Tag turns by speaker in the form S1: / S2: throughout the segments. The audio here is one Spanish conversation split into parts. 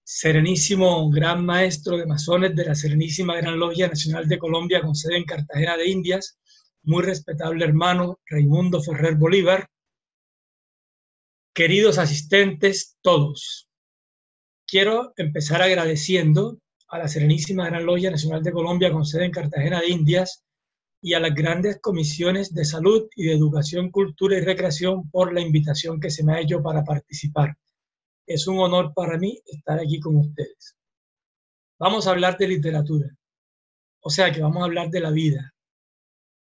S1: Serenísimo Gran Maestro de Masones de la Serenísima Gran Logia Nacional de Colombia con sede en Cartagena de Indias, muy respetable hermano Raimundo Ferrer Bolívar, queridos asistentes todos, quiero empezar agradeciendo a la Serenísima Gran Logia Nacional de Colombia con sede en Cartagena de Indias y a las grandes comisiones de salud y de educación, cultura y recreación por la invitación que se me ha hecho para participar. Es un honor para mí estar aquí con ustedes. Vamos a hablar de literatura, o sea que vamos a hablar de la vida,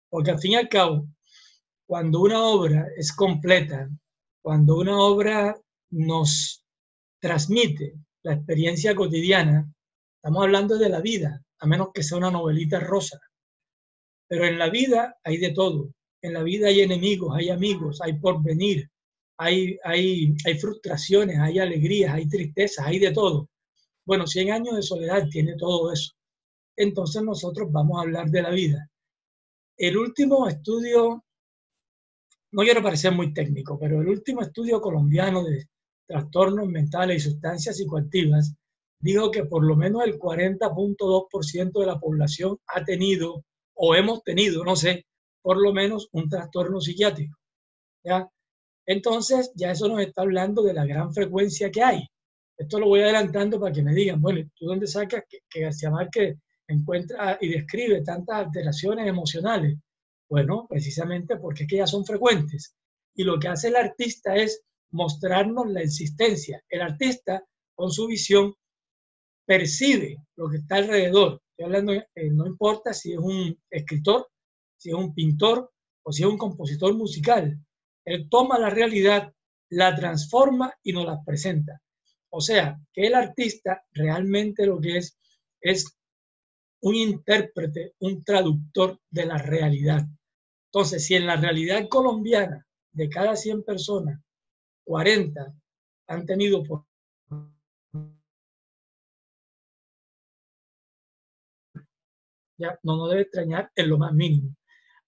S1: porque al fin y al cabo, cuando una obra es completa, cuando una obra nos transmite la experiencia cotidiana, estamos hablando de la vida, a menos que sea una novelita rosa. Pero en la vida hay de todo. En la vida hay enemigos, hay amigos, hay porvenir, hay frustraciones, hay alegrías, hay tristezas, hay de todo. Bueno, 100 años de soledad tiene todo eso. Entonces nosotros vamos a hablar de la vida. El último estudio, no quiero parecer muy técnico, pero el último estudio colombiano de trastornos mentales y sustancias psicoactivas dijo que por lo menos el 40.2% de la población ha tenido o hemos tenido, no sé, por lo menos un trastorno psiquiátrico, ¿ya? Entonces, ya eso nos está hablando de la gran frecuencia que hay. Esto lo voy adelantando para que me digan, bueno, ¿tú dónde sacas que García Márquez encuentra y describe tantas alteraciones emocionales? Bueno, precisamente porque es que ya son frecuentes. Y lo que hace el artista es mostrarnos la existencia. El artista, con su visión, percibe lo que está alrededor. Estoy hablando, no importa si es un escritor, si es un pintor o si es un compositor musical. Él toma la realidad, la transforma y nos la presenta. O sea, que el artista realmente lo que es un intérprete, un traductor de la realidad. Entonces, si en la realidad colombiana, de cada 100 personas, 40 han tenido por ya no nos debe extrañar en lo más mínimo.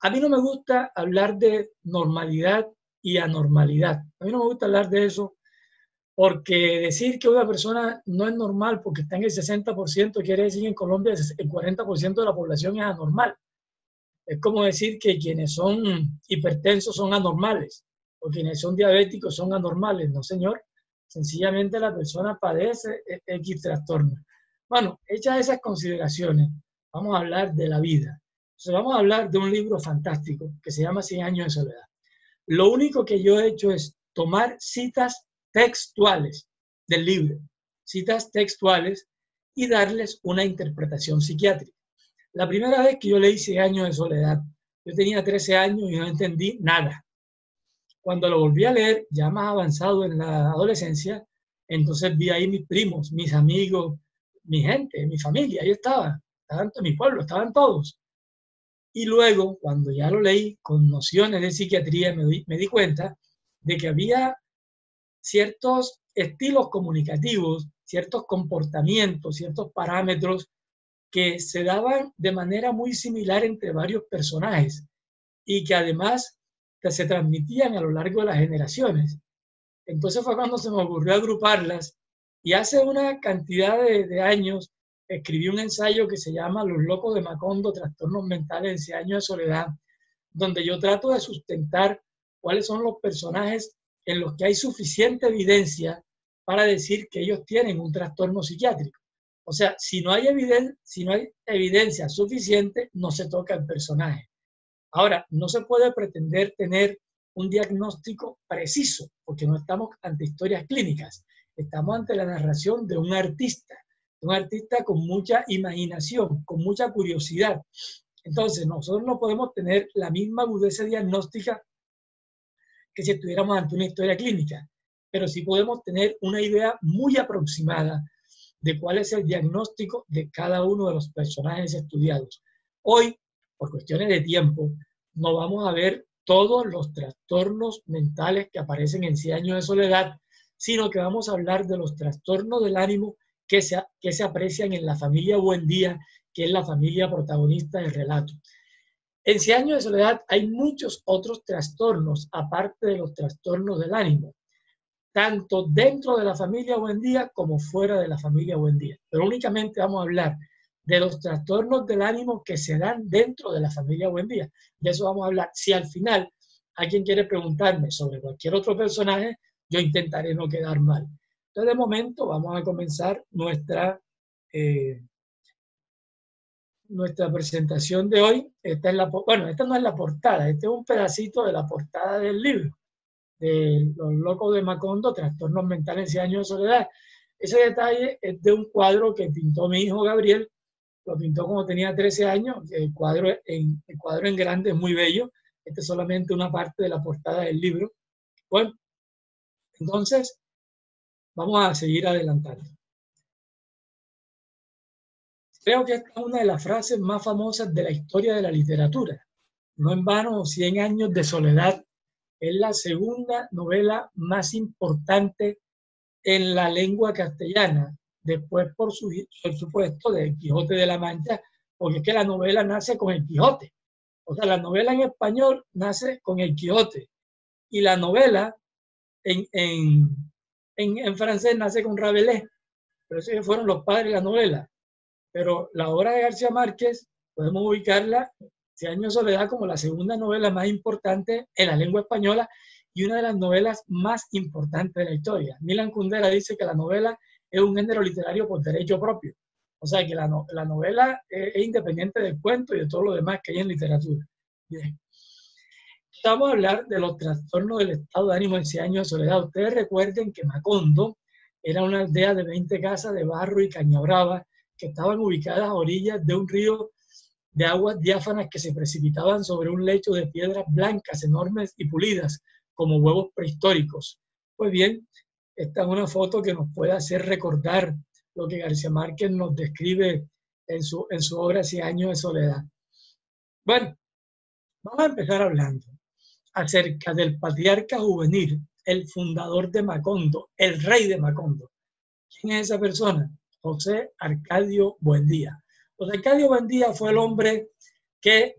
S1: A mí no me gusta hablar de normalidad y anormalidad. A mí no me gusta hablar de eso porque decir que una persona no es normal porque está en el 60% quiere decir que en Colombia el 40% de la población es anormal. Es como decir que quienes son hipertensos son anormales o quienes son diabéticos son anormales. No, señor. Sencillamente la persona padece X trastorno. Bueno, hechas esas consideraciones, vamos a hablar de la vida. Entonces, vamos a hablar de un libro fantástico que se llama 100 años de soledad. Lo único que yo he hecho es tomar citas textuales del libro, citas textuales, y darles una interpretación psiquiátrica. La primera vez que yo leí 100 años de soledad, yo tenía 13 años y no entendí nada. Cuando lo volví a leer, ya más avanzado en la adolescencia, entonces vi ahí mis primos, mis amigos, mi gente, mi familia, ahí estaban mi pueblo, estaban todos. Y luego, cuando ya lo leí con nociones de psiquiatría, me di cuenta de que había ciertos estilos comunicativos, ciertos comportamientos, ciertos parámetros que se daban de manera muy similar entre varios personajes y que además se transmitían a lo largo de las generaciones. Entonces fue cuando se me ocurrió agruparlas y hace una cantidad de años escribí un ensayo que se llama Los locos de Macondo, trastornos mentales en 100 años de soledad, donde yo trato de sustentar cuáles son los personajes en los que hay suficiente evidencia para decir que ellos tienen un trastorno psiquiátrico. O sea, si no hay evidencia suficiente, no se toca el personaje. Ahora, no se puede pretender tener un diagnóstico preciso, porque no estamos ante historias clínicas, estamos ante la narración de un artista con mucha imaginación, con mucha curiosidad. Entonces, nosotros no podemos tener la misma agudeza diagnóstica que si estuviéramos ante una historia clínica, pero sí podemos tener una idea muy aproximada de cuál es el diagnóstico de cada uno de los personajes estudiados. Hoy, por cuestiones de tiempo, no vamos a ver todos los trastornos mentales que aparecen en 100 años de soledad, sino que vamos a hablar de los trastornos del ánimo que se aprecian en la familia Buendía, que es la familia protagonista del relato. En 100 años de soledad hay muchos otros trastornos, aparte de los trastornos del ánimo. tanto dentro de la familia Buendía como fuera de la familia Buendía. Pero únicamente vamos a hablar de los trastornos del ánimo que se dan dentro de la familia Buendía. De eso vamos a hablar. Si al final alguien quiere preguntarme sobre cualquier otro personaje, yo intentaré no quedar mal. Entonces, de momento, vamos a comenzar nuestra presentación de hoy. Esta no es la portada, este es un pedacito de la portada del libro de Los Locos de Macondo, Trastornos Mentales en 100 años de soledad. Ese detalle es de un cuadro que pintó mi hijo Gabriel, lo pintó cuando tenía 13 años, el cuadro en grande es muy bello, esta es solamente una parte de la portada del libro. Bueno, entonces vamos a seguir adelantando. Creo que esta es una de las frases más famosas de la historia de la literatura. No en vano, 100 años de soledad es la segunda novela más importante en la lengua castellana, después por supuesto de Quijote de la Mancha, porque es que la novela nace con el Quijote. O sea, la novela en español nace con el Quijote y la novela en francés nace con Rabelais. Pero esos fueron los padres de la novela. Pero la obra de García Márquez podemos ubicarla, 100 años de soledad, como la segunda novela más importante en la lengua española y una de las novelas más importantes de la historia. Milan Kundera dice que la novela es un género literario por derecho propio. O sea que la novela es independiente del cuento y de todo lo demás que hay en literatura. Bien. Vamos a hablar de los trastornos del estado de ánimo en 100 años de soledad. Ustedes recuerden que Macondo era una aldea de 20 casas de barro y caña brava que estaban ubicadas a orillas de un río de aguas diáfanas que se precipitaban sobre un lecho de piedras blancas, enormes y pulidas, como huevos prehistóricos. Pues bien, esta es una foto que nos puede hacer recordar lo que García Márquez nos describe en su obra 100 años de soledad. Bueno, vamos a empezar hablando acerca del patriarca juvenil, el fundador de Macondo, el rey de Macondo. ¿Quién es esa persona? José Arcadio Buendía. José Arcadio Buendía fue el hombre que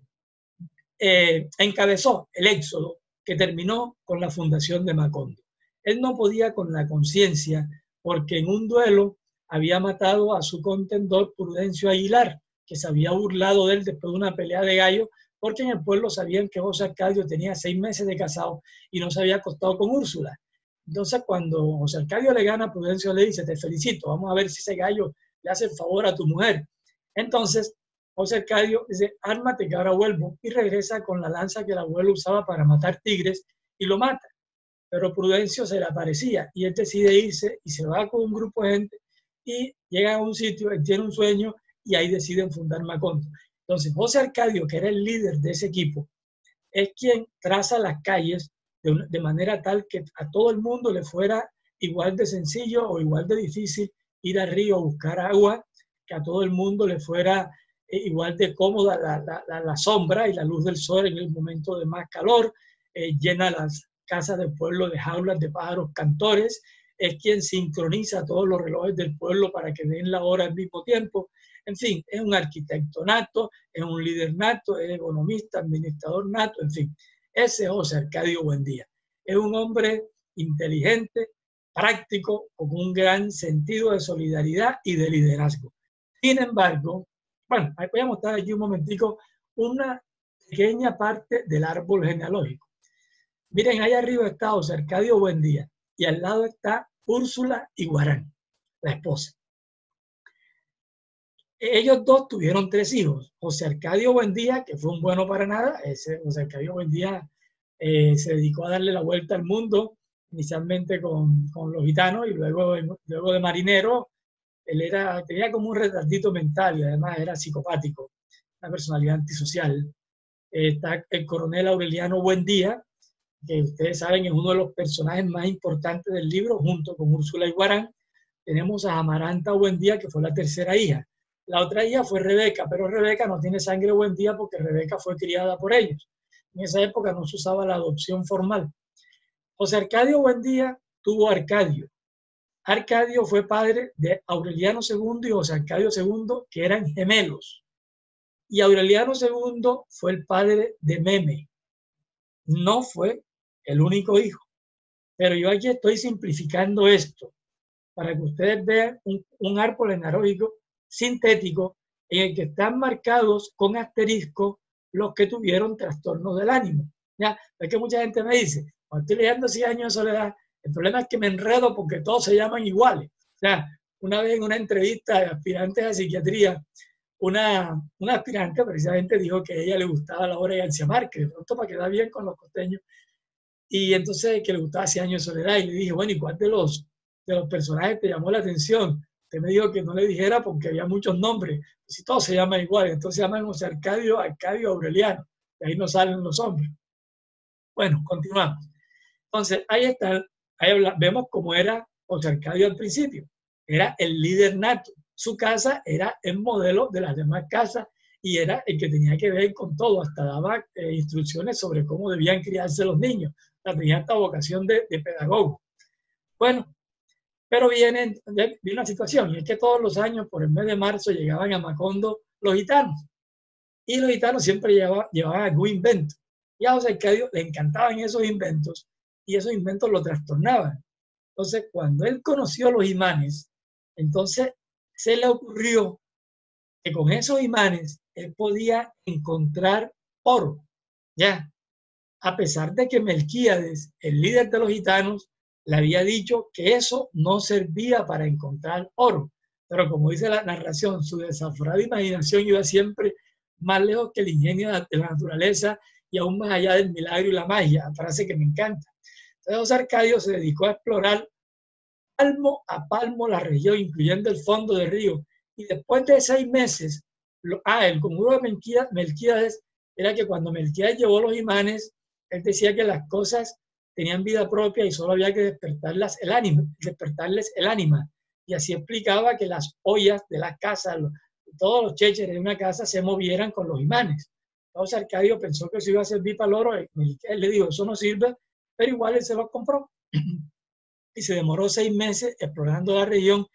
S1: encabezó el éxodo que terminó con la fundación de Macondo. Él no podía con la conciencia porque en un duelo había matado a su contendor Prudencio Aguilar, que se había burlado de él después de una pelea de gallo, porque en el pueblo sabían que José Arcadio tenía 6 meses de casado y no se había acostado con Úrsula. Entonces, cuando José Arcadio le gana, Prudencio le dice, te felicito, vamos a ver si ese gallo le hace el favor a tu mujer. Entonces, José Arcadio dice, ármate que ahora vuelvo, y regresa con la lanza que el abuelo usaba para matar tigres y lo mata. Pero Prudencio se le aparecía y él decide irse y se va con un grupo de gente y llega a un sitio, él tiene un sueño y ahí deciden fundar Macondo. Entonces, José Arcadio, que era el líder de ese equipo, es quien traza las calles de manera tal que a todo el mundo le fuera igual de sencillo o igual de difícil ir al río a buscar agua, que a todo el mundo le fuera igual de cómoda la sombra y la luz del sol en el momento de más calor, llena las casas del pueblo de jaulas de pájaros cantores, es quien sincroniza todos los relojes del pueblo para que den la hora al mismo tiempo. En fin, es un arquitecto nato, es un líder nato, es economista, administrador nato, en fin. Ese es José Arcadio Buendía. Es un hombre inteligente, práctico, con un gran sentido de solidaridad y de liderazgo. Sin embargo, bueno, voy a mostrar aquí un momentico una pequeña parte del árbol genealógico. Miren, ahí arriba está José Arcadio Buendía y al lado está Úrsula Iguarán, la esposa. Ellos dos tuvieron 3 hijos. José Arcadio Buendía, que fue un bueno para nada, José Arcadio Buendía se dedicó a darle la vuelta al mundo, inicialmente con los gitanos y luego de marinero. Él tenía como un retardito mental y además era psicopático, una personalidad antisocial. Está el coronel Aureliano Buendía, que ustedes saben es uno de los personajes más importantes del libro, junto con Úrsula Iguarán. Tenemos a Amaranta Buendía, que fue la tercera hija. La otra hija fue Rebeca, pero Rebeca no tiene sangre Buendía porque Rebeca fue criada por ellos. En esa época no se usaba la adopción formal. José Arcadio Buendía tuvo a Arcadio. Arcadio fue padre de Aureliano II y José Arcadio II, que eran gemelos. Y Aureliano II fue el padre de Meme. No fue el único hijo. Pero yo aquí estoy simplificando esto para que ustedes vean un árbol enaeróbico sintético en el que están marcados con asterisco los que tuvieron trastornos del ánimo. ¿Ya? Es que mucha gente me dice, cuando estoy leyendo 100 años de soledad, el problema es que me enredo porque todos se llaman iguales. O sea, una vez en una entrevista de aspirantes a psiquiatría, una aspirante precisamente dijo que a ella le gustaba la obra de García Márquez, de pronto para quedar bien con los costeños, y entonces que le gustaba 100 años de soledad, y le dije, bueno, ¿y cuál de los personajes te llamó la atención? Usted me dijo que no le dijera porque había muchos nombres, si todos se llaman igual, entonces se llaman José Arcadio, Arcadio Aureliano, de ahí no salen los hombres. Bueno, continuamos. Entonces, ahí está, vemos cómo era José Arcadio al principio, era el líder nato, su casa era el modelo de las demás casas y era el que tenía que ver con todo, hasta daba instrucciones sobre cómo debían criarse los niños, tenía esta vocación de pedagogo. Bueno, pero viene una situación, y es que todos los años, por el mes de marzo, llegaban a Macondo los gitanos, y los gitanos siempre llevaban algún invento, y a José Arcadio le encantaban esos inventos, y esos inventos lo trastornaban. Entonces, cuando él conoció los imanes, entonces se le ocurrió que con esos imanes él podía encontrar oro, ¿ya? A pesar de que Melquíades, el líder de los gitanos, le había dicho que eso no servía para encontrar oro. Pero como dice la narración, su desaforada imaginación iba siempre más lejos que el ingenio de la naturaleza y aún más allá del milagro y la magia, frase que me encanta. Entonces José Arcadio se dedicó a explorar palmo a palmo la región, incluyendo el fondo del río. Y después de 6 meses, el conjuro de Melquíades era que cuando Melquíades llevó los imanes, él decía que las cosas tenían vida propia y solo había que despertarles el ánima. Y así explicaba que las ollas de las casas, todos los chécheres de una casa se movieran con los imanes. Entonces Arcadio pensó que eso iba a servir para el oro. Él le dijo, eso no sirve, pero igual él se lo compró. Y se demoró 6 meses explorando la región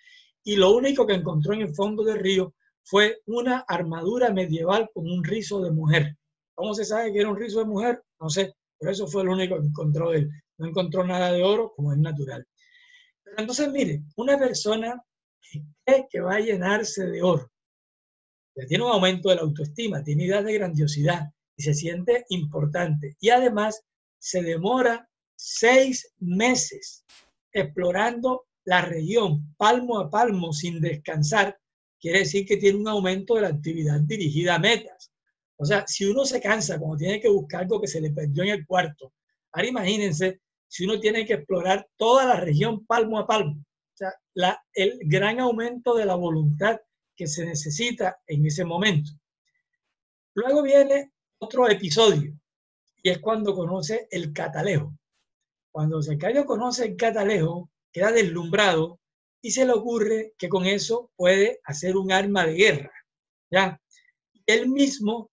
S1: y lo único que encontró en el fondo del río fue una armadura medieval con un rizo de mujer. ¿Cómo se sabe que era un rizo de mujer? No sé, pero eso fue lo único que encontró él. No encontró nada de oro como es natural. Pero entonces, mire, una persona que cree que va a llenarse de oro, que tiene un aumento de la autoestima, tiene ideas de grandiosidad y se siente importante. Y además se demora 6 meses explorando la región palmo a palmo sin descansar, quiere decir que tiene un aumento de la actividad dirigida a metas. O sea, si uno se cansa cuando tiene que buscar algo que se le perdió en el cuarto, ahora imagínense si uno tiene que explorar toda la región palmo a palmo. O sea, el gran aumento de la voluntad que se necesita en ese momento. Luego viene otro episodio, y es cuando conoce el catalejo. Cuando Arcadio conoce el catalejo, queda deslumbrado y se le ocurre que con eso puede hacer un arma de guerra. ¿Ya? Él mismo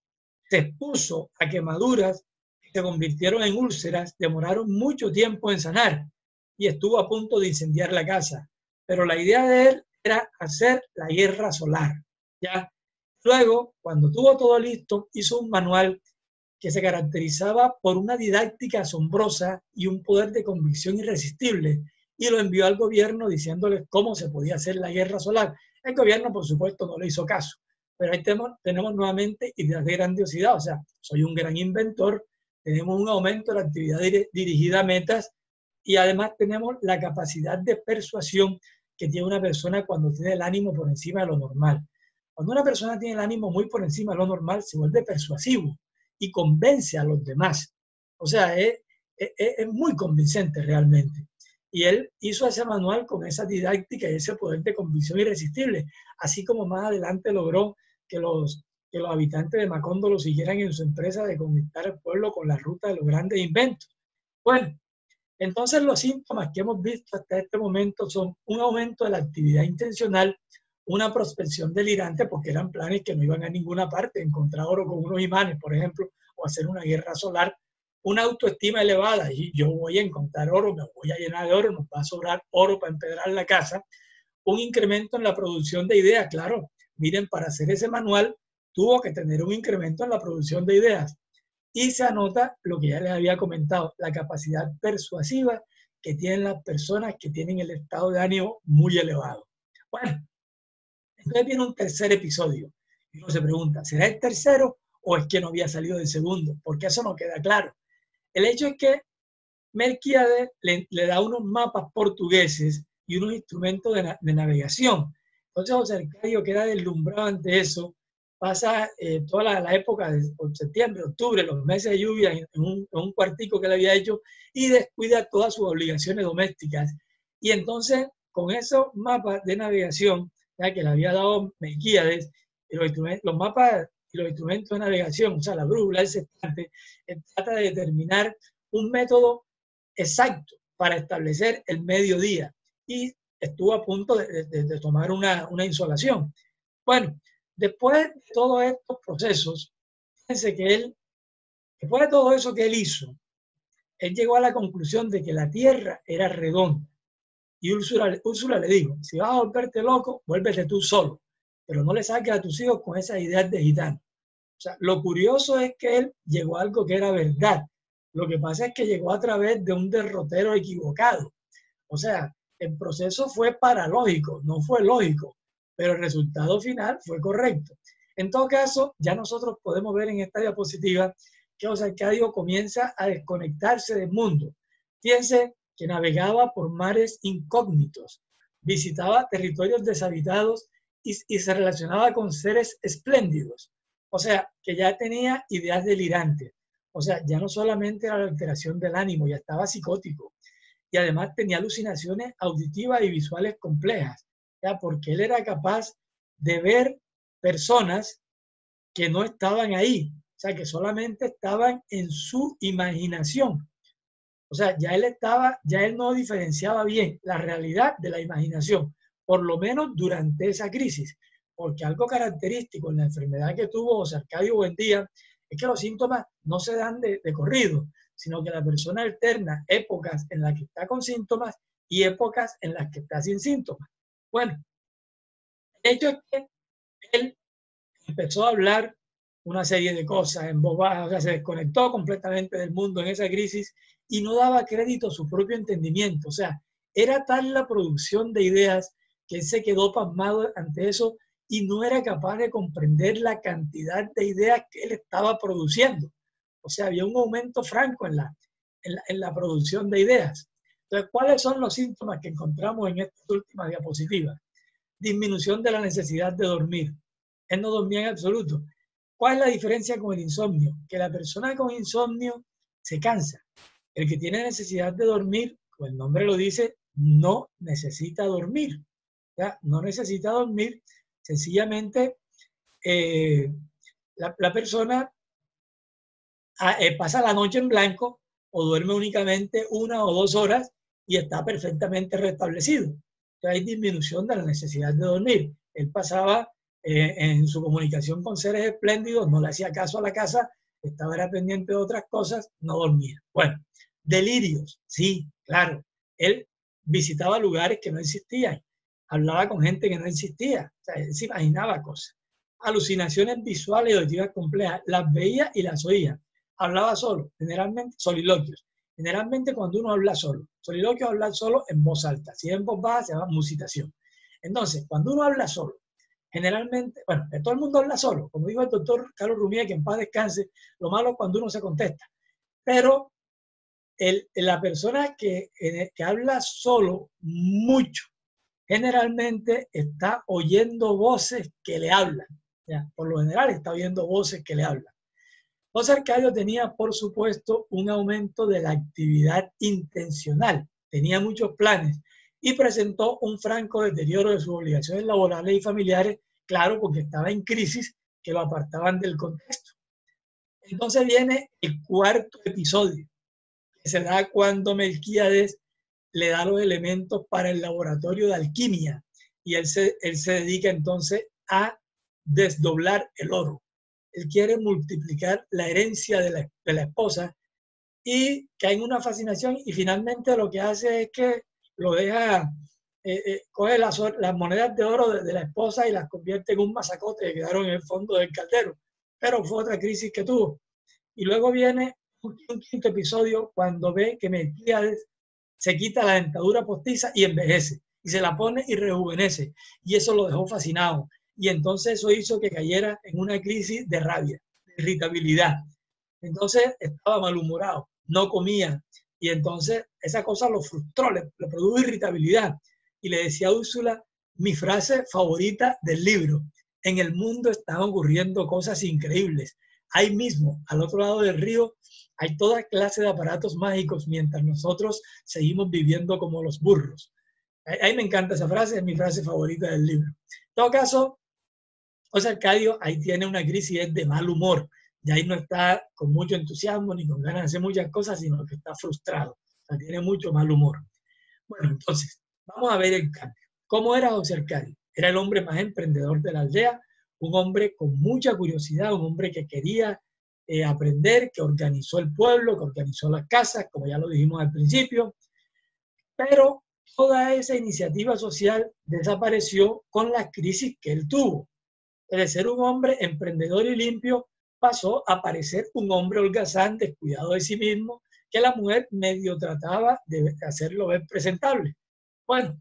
S1: se expuso a quemaduras que se convirtieron en úlceras, demoraron mucho tiempo en sanar y estuvo a punto de incendiar la casa. Pero la idea de él era hacer la guerra solar. ¿Ya? Luego, cuando tuvo todo listo, hizo un manual que se caracterizaba por una didáctica asombrosa y un poder de convicción irresistible, y lo envió al gobierno diciéndoles cómo se podía hacer la guerra solar. El gobierno, por supuesto, no le hizo caso, pero ahí tenemos nuevamente ideas de grandiosidad, o sea, soy un gran inventor, tenemos un aumento de la actividad dirigida a metas y además tenemos la capacidad de persuasión que tiene una persona cuando tiene el ánimo por encima de lo normal. Cuando una persona tiene el ánimo muy por encima de lo normal, se vuelve persuasivo y convence a los demás. O sea, es muy convincente realmente. Y él hizo ese manual con esa didáctica y ese poder de convicción irresistible, así como más adelante logró que los habitantes de Macondo lo siguieran en su empresa de conectar al pueblo con la ruta de los grandes inventos. Bueno, entonces los síntomas que hemos visto hasta este momento son un aumento de la actividad intencional, una prospección delirante, porque eran planes que no iban a ninguna parte, encontrar oro con unos imanes, por ejemplo, o hacer una guerra solar, una autoestima elevada, y yo voy a encontrar oro, me voy a llenar de oro, nos va a sobrar oro para empedrar la casa, un incremento en la producción de ideas, claro, miren, para hacer ese manual tuvo que tener un incremento en la producción de ideas, y se anota lo que ya les había comentado, la capacidad persuasiva que tienen las personas que tienen el estado de ánimo muy elevado. Bueno, entonces viene un tercer episodio. Y uno se pregunta, ¿será el tercero o es que no había salido del segundo? Porque eso no queda claro. El hecho es que Melquíades le da unos mapas portugueses y unos instrumentos de navegación. Entonces José Arcadio queda deslumbrado ante eso, pasa toda la época de septiembre, octubre, los meses de lluvia en un cuartico que le había hecho y descuida todas sus obligaciones domésticas. Y entonces con esos mapas de navegación ya que le había dado Melquíades, los mapas y los instrumentos de navegación, o sea, la brújula, el sextante, trata de determinar un método exacto para establecer el mediodía y estuvo a punto de tomar una insolación. Bueno, después de todos estos procesos, fíjense que él, después de todo eso que él hizo, él llegó a la conclusión de que la Tierra era redonda. Y Úrsula le dijo, si vas a volverte loco, vuélvete tú solo, pero no le saques a tus hijos con esas ideas de gitano. O sea, lo curioso es que él llegó a algo que era verdad. Lo que pasa es que llegó a través de un derrotero equivocado. O sea, el proceso fue paralógico, no fue lógico, pero el resultado final fue correcto. En todo caso, ya nosotros podemos ver en esta diapositiva que José Arcadio comienza a desconectarse del mundo. Fíjense que navegaba por mares incógnitos, visitaba territorios deshabitados y se relacionaba con seres espléndidos. O sea, que ya tenía ideas delirantes. O sea, ya no solamente era la alteración del ánimo, ya estaba psicótico. Y además tenía alucinaciones auditivas y visuales complejas, ¿ya? Porque él era capaz de ver personas que no estaban ahí, o sea, que solamente estaban en su imaginación. O sea, ya él no diferenciaba bien la realidad de la imaginación, por lo menos durante esa crisis, porque algo característico en la enfermedad que tuvo José Arcadio Buendía es que los síntomas no se dan de corrido, sino que la persona alterna épocas en las que está con síntomas y épocas en las que está sin síntomas. Bueno, el hecho es que él empezó a hablar una serie de cosas en voz baja, o sea, se desconectó completamente del mundo en esa crisis y no daba crédito a su propio entendimiento. O sea, era tal la producción de ideas que él se quedó pasmado ante eso y no era capaz de comprender la cantidad de ideas que él estaba produciendo. O sea, había un aumento franco en la producción de ideas. Entonces, ¿cuáles son los síntomas que encontramos en estas últimas diapositivas? Disminución de la necesidad de dormir. Él no dormía en absoluto. ¿Cuál es la diferencia con el insomnio? Que la persona con insomnio se cansa. El que tiene necesidad de dormir, como el nombre lo dice, no necesita dormir. ¿Ya? No necesita dormir, sencillamente la persona pasa la noche en blanco o duerme únicamente 1 o 2 horas y está perfectamente restablecido. Entonces hay disminución de la necesidad de dormir. Él pasaba en su comunicación con seres espléndidos, no le hacía caso a la casa, estaba era pendiente de otras cosas, no dormía. Bueno, delirios, sí, claro. Él visitaba lugares que no existían, hablaba con gente que no existía, o sea, él se imaginaba cosas. Alucinaciones visuales y auditivas complejas, las veía y las oía. Hablaba solo, generalmente soliloquios. Generalmente cuando uno habla solo, soliloquio es hablar solo en voz alta, si es en voz baja se llama musitación. Entonces, cuando uno habla solo, generalmente, bueno, todo el mundo habla solo, como dijo el doctor Carlos Rumía, que en paz descanse, lo malo es cuando uno se contesta, pero la persona que habla solo mucho, generalmente está oyendo voces que le hablan, ¿ya? Por lo general está oyendo voces que le hablan. José Arcadio tenía, por supuesto, un aumento de la actividad intencional, tenía muchos planes y presentó un franco deterioro de sus obligaciones laborales y familiares, claro, porque estaba en crisis que lo apartaban del contexto. Entonces viene el cuarto episodio, que se da cuando Melquíades le da los elementos para el laboratorio de alquimia y él se dedica entonces a desdoblar el oro. Él quiere multiplicar la herencia de la esposa y cae en una fascinación y finalmente lo que hace es que lo deja, coge las monedas de oro de la esposa y las convierte en un masacote que quedaron en el fondo del caldero. Pero fue otra crisis que tuvo. Y luego viene un quinto episodio cuando ve que Melquíades se quita la dentadura postiza y envejece, y se la pone y rejuvenece, y eso lo dejó fascinado, y entonces eso hizo que cayera en una crisis de rabia, de irritabilidad. Entonces estaba malhumorado, no comía, y entonces esa cosa lo frustró, le produjo irritabilidad, y le decía a Úrsula mi frase favorita del libro: en el mundo están ocurriendo cosas increíbles. Ahí mismo, al otro lado del río, hay toda clase de aparatos mágicos mientras nosotros seguimos viviendo como los burros. Ahí me encanta esa frase, es mi frase favorita del libro. En todo caso, José Arcadio ahí tiene una crisis de mal humor. Y ahí no está con mucho entusiasmo ni con ganas de hacer muchas cosas, sino que está frustrado. O sea, tiene mucho mal humor. Bueno, entonces, vamos a ver el cambio. ¿Cómo era José Arcadio? Era el hombre más emprendedor de la aldea, un hombre con mucha curiosidad, un hombre que quería aprender, que organizó el pueblo, que organizó las casas, como ya lo dijimos al principio, pero toda esa iniciativa social desapareció con la crisis que él tuvo. De ser un hombre emprendedor y limpio, pasó a parecer un hombre holgazán, descuidado de sí mismo, que la mujer medio trataba de hacerlo ver presentable. Bueno,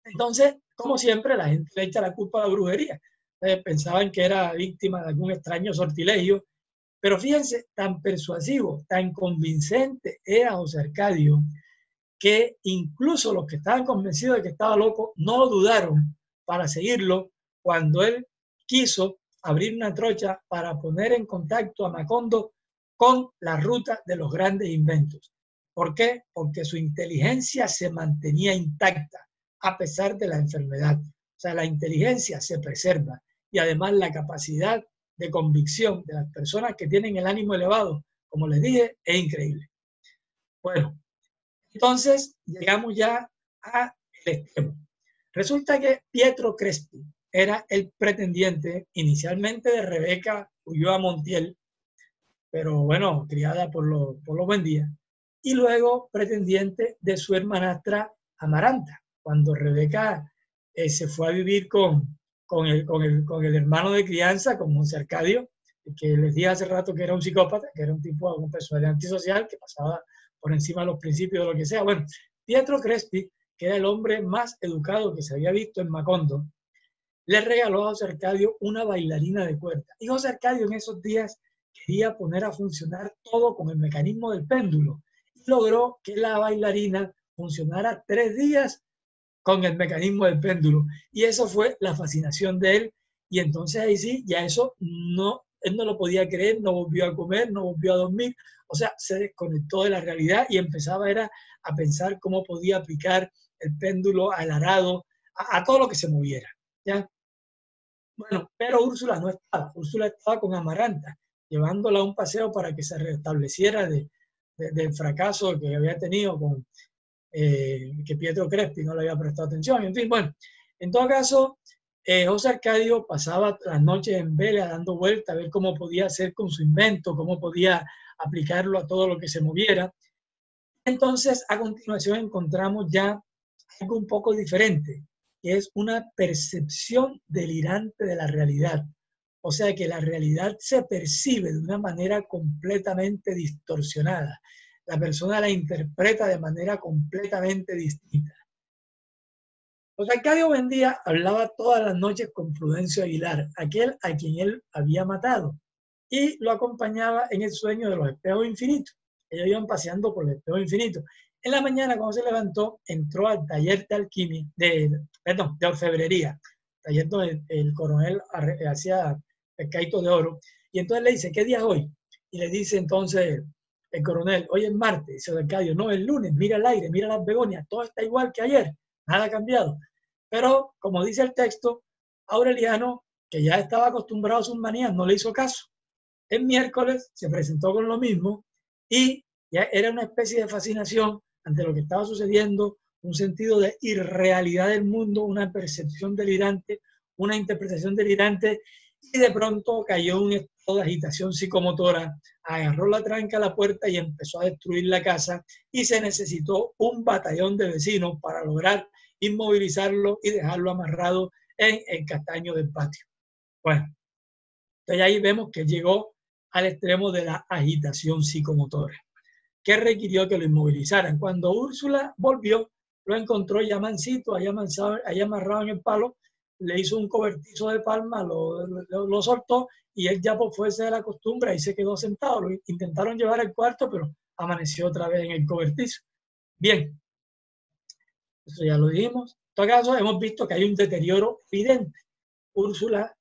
S1: entonces, como siempre, la gente le echa la culpa a la brujería. Pensaban que era víctima de algún extraño sortilegio, pero fíjense, tan persuasivo, tan convincente era José Arcadio, que incluso los que estaban convencidos de que estaba loco no dudaron para seguirlo cuando él quiso abrir una trocha para poner en contacto a Macondo con la ruta de los grandes inventos. ¿Por qué? Porque su inteligencia se mantenía intacta a pesar de la enfermedad. O sea, la inteligencia se preserva y además la capacidad de convicción de las personas que tienen el ánimo elevado, como les dije, es increíble. Bueno, entonces llegamos ya al extremo. Resulta que Pietro Crespi era el pretendiente inicialmente de Rebeca Ulloa Montiel, pero bueno, criada por los Buendía, y luego pretendiente de su hermanastra Amaranta, cuando Rebeca se fue a vivir con el hermano de crianza, con José Arcadio, que les dije hace rato que era un psicópata, que era un tipo con personalidad antisocial, que pasaba por encima de los principios de lo que sea. Bueno, Pietro Crespi, que era el hombre más educado que se había visto en Macondo, le regaló a José Arcadio una bailarina de cuerda. Y José Arcadio en esos días quería poner a funcionar todo con el mecanismo del péndulo. Y logró que la bailarina funcionara 3 días con el mecanismo del péndulo. Y eso fue la fascinación de él. Y entonces ahí sí, ya eso no, él no lo podía creer, no volvió a comer, no volvió a dormir. O sea, se desconectó de la realidad y empezaba era a pensar cómo podía aplicar el péndulo al arado, a todo lo que se moviera. ¿Ya? Bueno, pero Úrsula no estaba. Úrsula estaba con Amaranta, llevándola a un paseo para que se restableciera del fracaso que había tenido con que Pietro Crespi no le había prestado atención. En fin, bueno, en todo caso, José Arcadio pasaba las noches en vela dando vueltas a ver cómo podía hacer con su invento, cómo podía aplicarlo a todo lo que se moviera. Entonces, a continuación encontramos ya algo un poco diferente, que es una percepción delirante de la realidad. O sea que la realidad se percibe de una manera completamente distorsionada. La persona la interpreta de manera completamente distinta. José Arcadio Buendía hablaba todas las noches con Prudencio Aguilar, aquel a quien él había matado, y lo acompañaba en el sueño de los espejos infinitos. Ellos iban paseando por el espejo infinito. En la mañana, cuando se levantó, entró al taller de alquimia, de orfebrería, taller donde el coronel hacía pescaditos de oro, y entonces le dice, ¿qué día es hoy? Y le dice entonces el coronel, hoy es martes. Dice Arcadio, no, es lunes, mira el aire, mira las begonias, todo está igual que ayer, nada ha cambiado. Pero, como dice el texto, Aureliano, que ya estaba acostumbrado a sus manías, no le hizo caso. El miércoles se presentó con lo mismo y ya era una especie de fascinación ante lo que estaba sucediendo, un sentido de irrealidad del mundo, una percepción delirante, una interpretación delirante, y de pronto cayó un estado de agitación psicomotora, agarró la tranca a la puerta y empezó a destruir la casa, y se necesitó un batallón de vecinos para lograr inmovilizarlo y dejarlo amarrado en el castaño del patio. Bueno, entonces ahí vemos que llegó al extremo de la agitación psicomotora. que requirió que lo inmovilizaran. Cuando Úrsula volvió, lo encontró ya mansito, allá amarrado en el palo, le hizo un cobertizo de palma, lo soltó y él ya por fuerza de la costumbre ahí se quedó sentado. Lo intentaron llevar al cuarto, pero amaneció otra vez en el cobertizo. Bien, eso ya lo dijimos. En todo caso, hemos visto que hay un deterioro evidente. Úrsula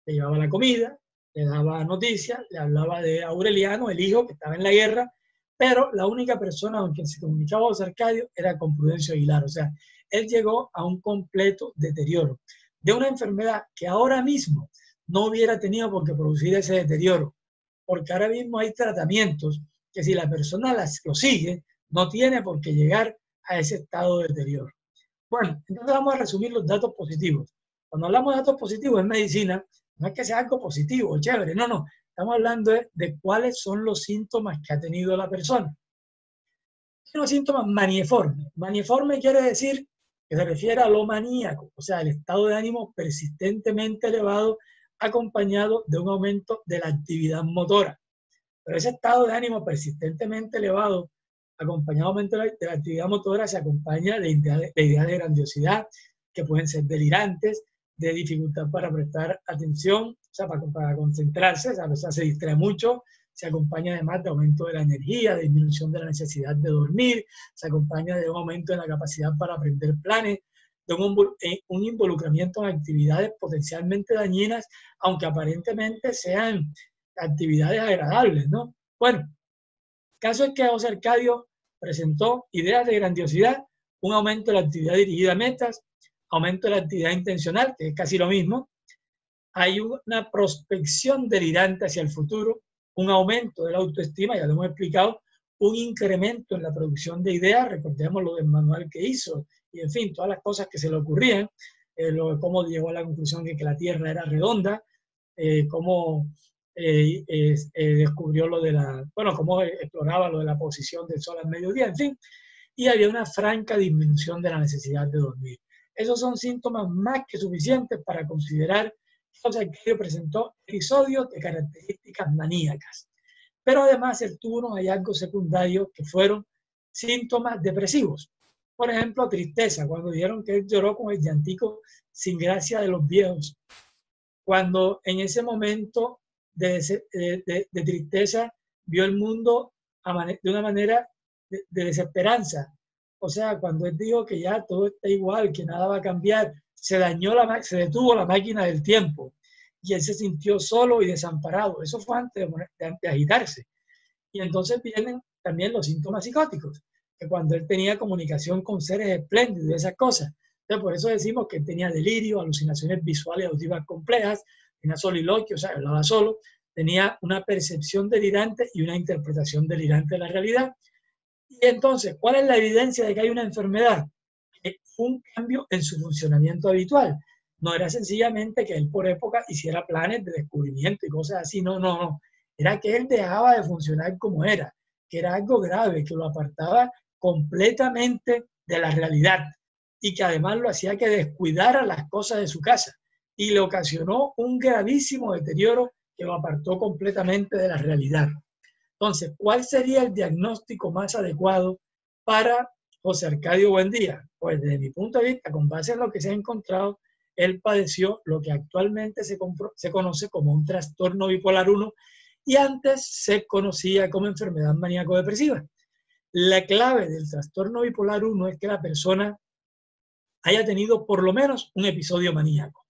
S1: le llevaba la comida, le daba noticias, le hablaba de Aureliano, el hijo que estaba en la guerra, pero la única persona con quien se comunicaba José Arcadio era con Prudencio Aguilar. O sea, él llegó a un completo deterioro de una enfermedad que ahora mismo no hubiera tenido por qué producir ese deterioro, porque ahora mismo hay tratamientos que si la persona lo sigue, no tiene por qué llegar a ese estado de deterioro. Bueno, entonces vamos a resumir los datos positivos. Cuando hablamos de datos positivos en medicina, no es que sea algo positivo, chévere, no. Estamos hablando de cuáles son los síntomas que ha tenido la persona. Los síntomas maniformes. Maniforme quiere decir que se refiere a lo maníaco, o sea, el estado de ánimo persistentemente elevado acompañado de un aumento de la actividad motora. Pero ese estado de ánimo persistentemente elevado acompañado de la actividad motora se acompaña de ideas de grandiosidad que pueden ser delirantes, de dificultad para prestar atención, o sea, para concentrarse, o sea, la persona se distrae mucho, se acompaña además de aumento de la energía, de disminución de la necesidad de dormir, se acompaña de un aumento de la capacidad para aprender planes, de un involucramiento en actividades potencialmente dañinas, aunque aparentemente sean actividades agradables, ¿no? Bueno, el caso es que José Arcadio presentó ideas de grandiosidad, un aumento de la actividad dirigida a metas, aumento de la actividad intencional, que es casi lo mismo, hay una prospección delirante hacia el futuro, un aumento de la autoestima, ya lo hemos explicado, un incremento en la producción de ideas, recordemos lo del manual que hizo, y en fin, todas las cosas que se le ocurrían, cómo llegó a la conclusión de que la Tierra era redonda, cómo descubrió lo de cómo exploraba lo de la posición del sol al mediodía, en fin, y había una franca disminución de la necesidad de dormir. Esos son síntomas más que suficientes para considerar que José Arcadio presentó episodios de características maníacas. Pero además él tuvo unos hallazgos secundarios que fueron síntomas depresivos. Por ejemplo, tristeza, cuando dijeron que él lloró con el llantico sin gracia de los viejos. Cuando en ese momento de tristeza vio el mundo de una manera de desesperanza. O sea, cuando él dijo que ya todo está igual, que nada va a cambiar, se detuvo la máquina del tiempo y él se sintió solo y desamparado. Eso fue antes de agitarse. Y entonces vienen también los síntomas psicóticos, que cuando él tenía comunicación con seres espléndidos y esas cosas. Entonces, por eso decimos que él tenía delirio, alucinaciones visuales auditivas complejas, tenía soliloquio, o sea, hablaba solo, tenía una percepción delirante y una interpretación delirante de la realidad. Y entonces, ¿cuál es la evidencia de que hay una enfermedad? Un cambio en su funcionamiento habitual. No era sencillamente que él por época hiciera planes de descubrimiento y cosas así, no. Era que él dejaba de funcionar como era, que era algo grave, que lo apartaba completamente de la realidad y que además lo hacía que descuidara las cosas de su casa y le ocasionó un gravísimo deterioro que lo apartó completamente de la realidad. Entonces, ¿cuál sería el diagnóstico más adecuado para José Arcadio Buendía? Pues desde mi punto de vista, con base en lo que se ha encontrado, él padeció lo que actualmente se conoce como un trastorno bipolar 1 y antes se conocía como enfermedad maníaco-depresiva. La clave del trastorno bipolar 1 es que la persona haya tenido por lo menos un episodio maníaco.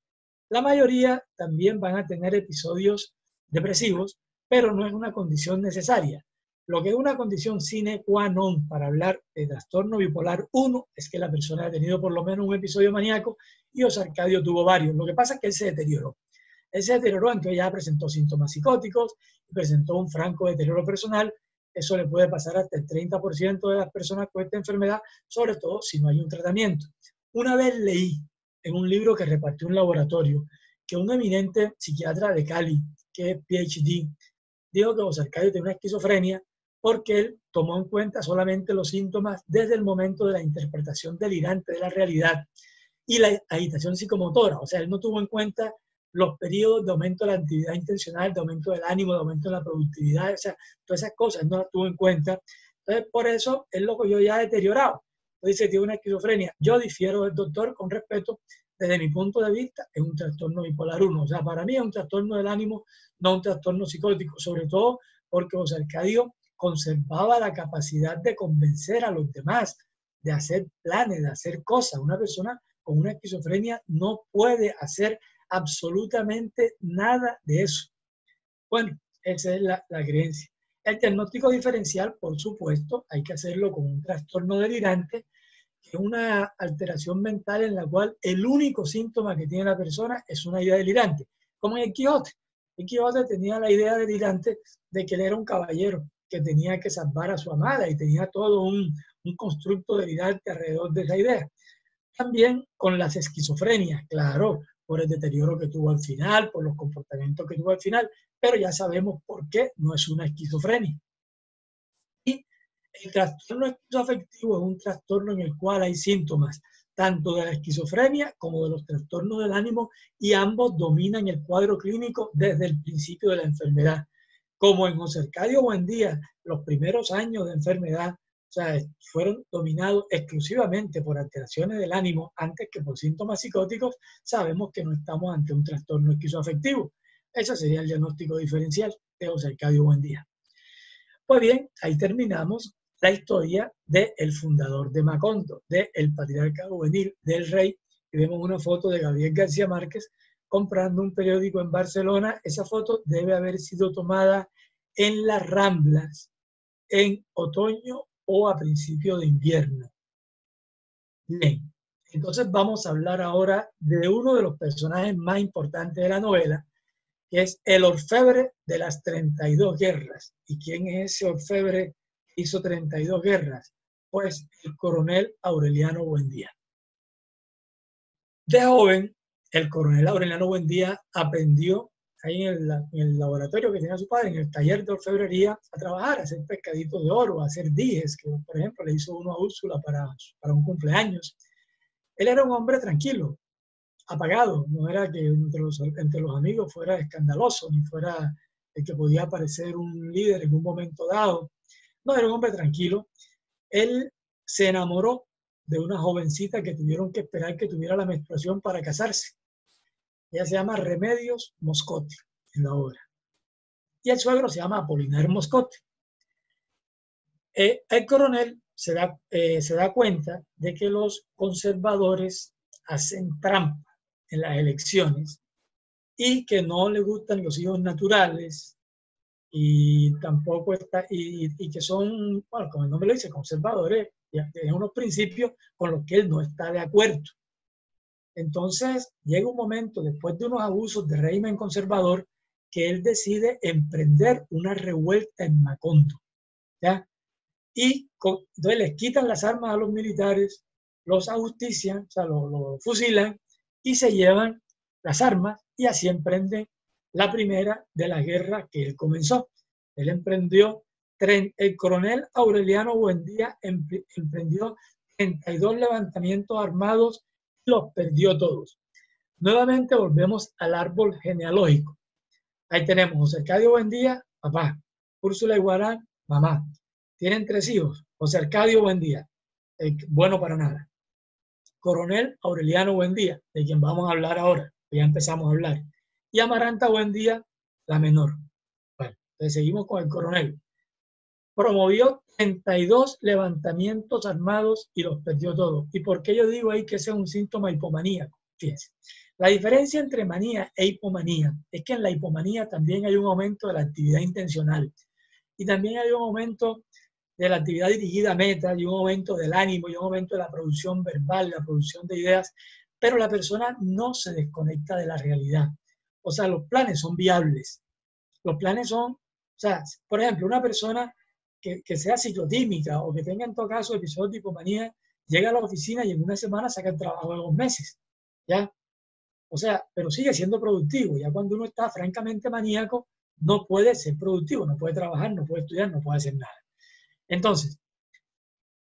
S1: La mayoría también van a tener episodios depresivos, pero no es una condición necesaria. Lo que es una condición sine qua non para hablar de trastorno bipolar 1 es que la persona ha tenido por lo menos un episodio maníaco y José Arcadio tuvo varios. Lo que pasa es que él se deterioró. Él se deterioró, entonces ya presentó síntomas psicóticos, presentó un franco deterioro personal. Eso le puede pasar hasta el 30% de las personas con esta enfermedad, sobre todo si no hay un tratamiento. Una vez leí en un libro que repartió un laboratorio que un eminente psiquiatra de Cali, que es PhD, dijo que José Arcadio tenía una esquizofrenia porque él tomó en cuenta solamente los síntomas desde el momento de la interpretación delirante de la realidad y la agitación psicomotora. O sea, él no tuvo en cuenta los periodos de aumento de la actividad intencional, de aumento del ánimo, de aumento de la productividad, o sea, todas esas cosas no las tuvo en cuenta Entonces, por eso es lo que yo ya he deteriorado. Entonces, dice, tiene una esquizofrenia. Yo difiero del doctor con respeto. Desde mi punto de vista, es un trastorno bipolar 1. O sea, para mí es un trastorno del ánimo, no un trastorno psicótico, sobre todo porque José Arcadio conservaba la capacidad de convencer a los demás, de hacer planes, de hacer cosas. Una persona con una esquizofrenia no puede hacer absolutamente nada de eso. Bueno, esa es la creencia. El diagnóstico diferencial, por supuesto, hay que hacerlo con un trastorno delirante, que es una alteración mental en la cual el único síntoma que tiene la persona es una idea delirante, como en el Quijote. El Quijote tenía la idea delirante de que él era un caballero, que tenía que salvar a su amada y tenía todo un constructo delirante alrededor de esa idea. También con las esquizofrenias, claro, por el deterioro que tuvo al final, por los comportamientos que tuvo al final, pero ya sabemos por qué no es una esquizofrenia. Y el trastorno esquizoafectivo es un trastorno en el cual hay síntomas tanto de la esquizofrenia como de los trastornos del ánimo y ambos dominan el cuadro clínico desde el principio de la enfermedad. Como en José Arcadio Buendía, los primeros años de enfermedad, o sea, fueron dominados exclusivamente por alteraciones del ánimo antes que por síntomas psicóticos, sabemos que no estamos ante un trastorno esquizoafectivo. Ese sería el diagnóstico diferencial de José Arcadio Buendía. Pues bien, ahí terminamos la historia del fundador de Macondo, del patriarca juvenil, del rey, y vemos una foto de Gabriel García Márquez comprando un periódico en Barcelona. Esa foto debe haber sido tomada en las Ramblas en otoño o a principio de invierno. Bien, entonces vamos a hablar ahora de uno de los personajes más importantes de la novela, que es el orfebre de las 32 guerras. ¿Y quién es ese orfebre que hizo 32 guerras? Pues el coronel Aureliano Buendía. De joven, el coronel Aureliano Buendía aprendió ahí en el laboratorio que tenía su padre, en el taller de orfebrería, a trabajar, a hacer pescaditos de oro, a hacer dijes, que por ejemplo le hizo uno a Úrsula para un cumpleaños. Él era un hombre tranquilo, apagado, no era que entre los amigos fuera escandaloso, ni fuera el que podía parecer un líder en un momento dado. No, era un hombre tranquilo. Él se enamoró de una jovencita que tuvieron que esperar que tuviera la menstruación para casarse. Ella se llama Remedios Moscote en la obra. Y el suegro se llama Apolinar Moscote. El coronel se da cuenta de que los conservadores hacen trampa en las elecciones y que no le gustan los hijos naturales y tampoco está, y que son, bueno, como el nombre lo dice, conservadores, tienen unos principios con los que él no está de acuerdo. Entonces llega un momento, después de unos abusos de régimen conservador, que él decide emprender una revuelta en Macondo, ¿ya? Y entonces les quitan las armas a los militares, los ajustician, o sea, los fusilan y se llevan las armas y así emprenden la primera de la guerra que él comenzó. Él emprendió, el coronel Aureliano Buendía emprendió 32 levantamientos armados y los perdió todos. Nuevamente volvemos al árbol genealógico. Ahí tenemos José Arcadio Buendía, papá, Úrsula Iguarán, mamá. Tienen 3 hijos. José Arcadio Buendía, bueno para nada. Coronel Aureliano Buendía, de quien vamos a hablar ahora, que ya empezamos a hablar. Y Amaranta Buendía, la menor. Bueno, entonces seguimos con el coronel. Promovió 32 levantamientos armados y los perdió todos. ¿Y por qué yo digo ahí que ese es un síntoma hipomaníaco? Fíjense. La diferencia entre manía e hipomanía es que en la hipomanía también hay un aumento de la actividad intencional y también hay un aumento de la actividad dirigida a meta, y un aumento del ánimo, y un aumento de la producción verbal, la producción de ideas, pero la persona no se desconecta de la realidad. O sea, los planes son viables. Los planes son, o sea, por ejemplo, una persona que sea ciclotímica o que tenga en todo caso episodios de hipomanía, llega a la oficina y en una semana saca el trabajo de 2 meses, ¿ya? O sea, pero sigue siendo productivo. Ya cuando uno está francamente maníaco, no puede ser productivo, no puede trabajar, no puede estudiar, no puede hacer nada. Entonces,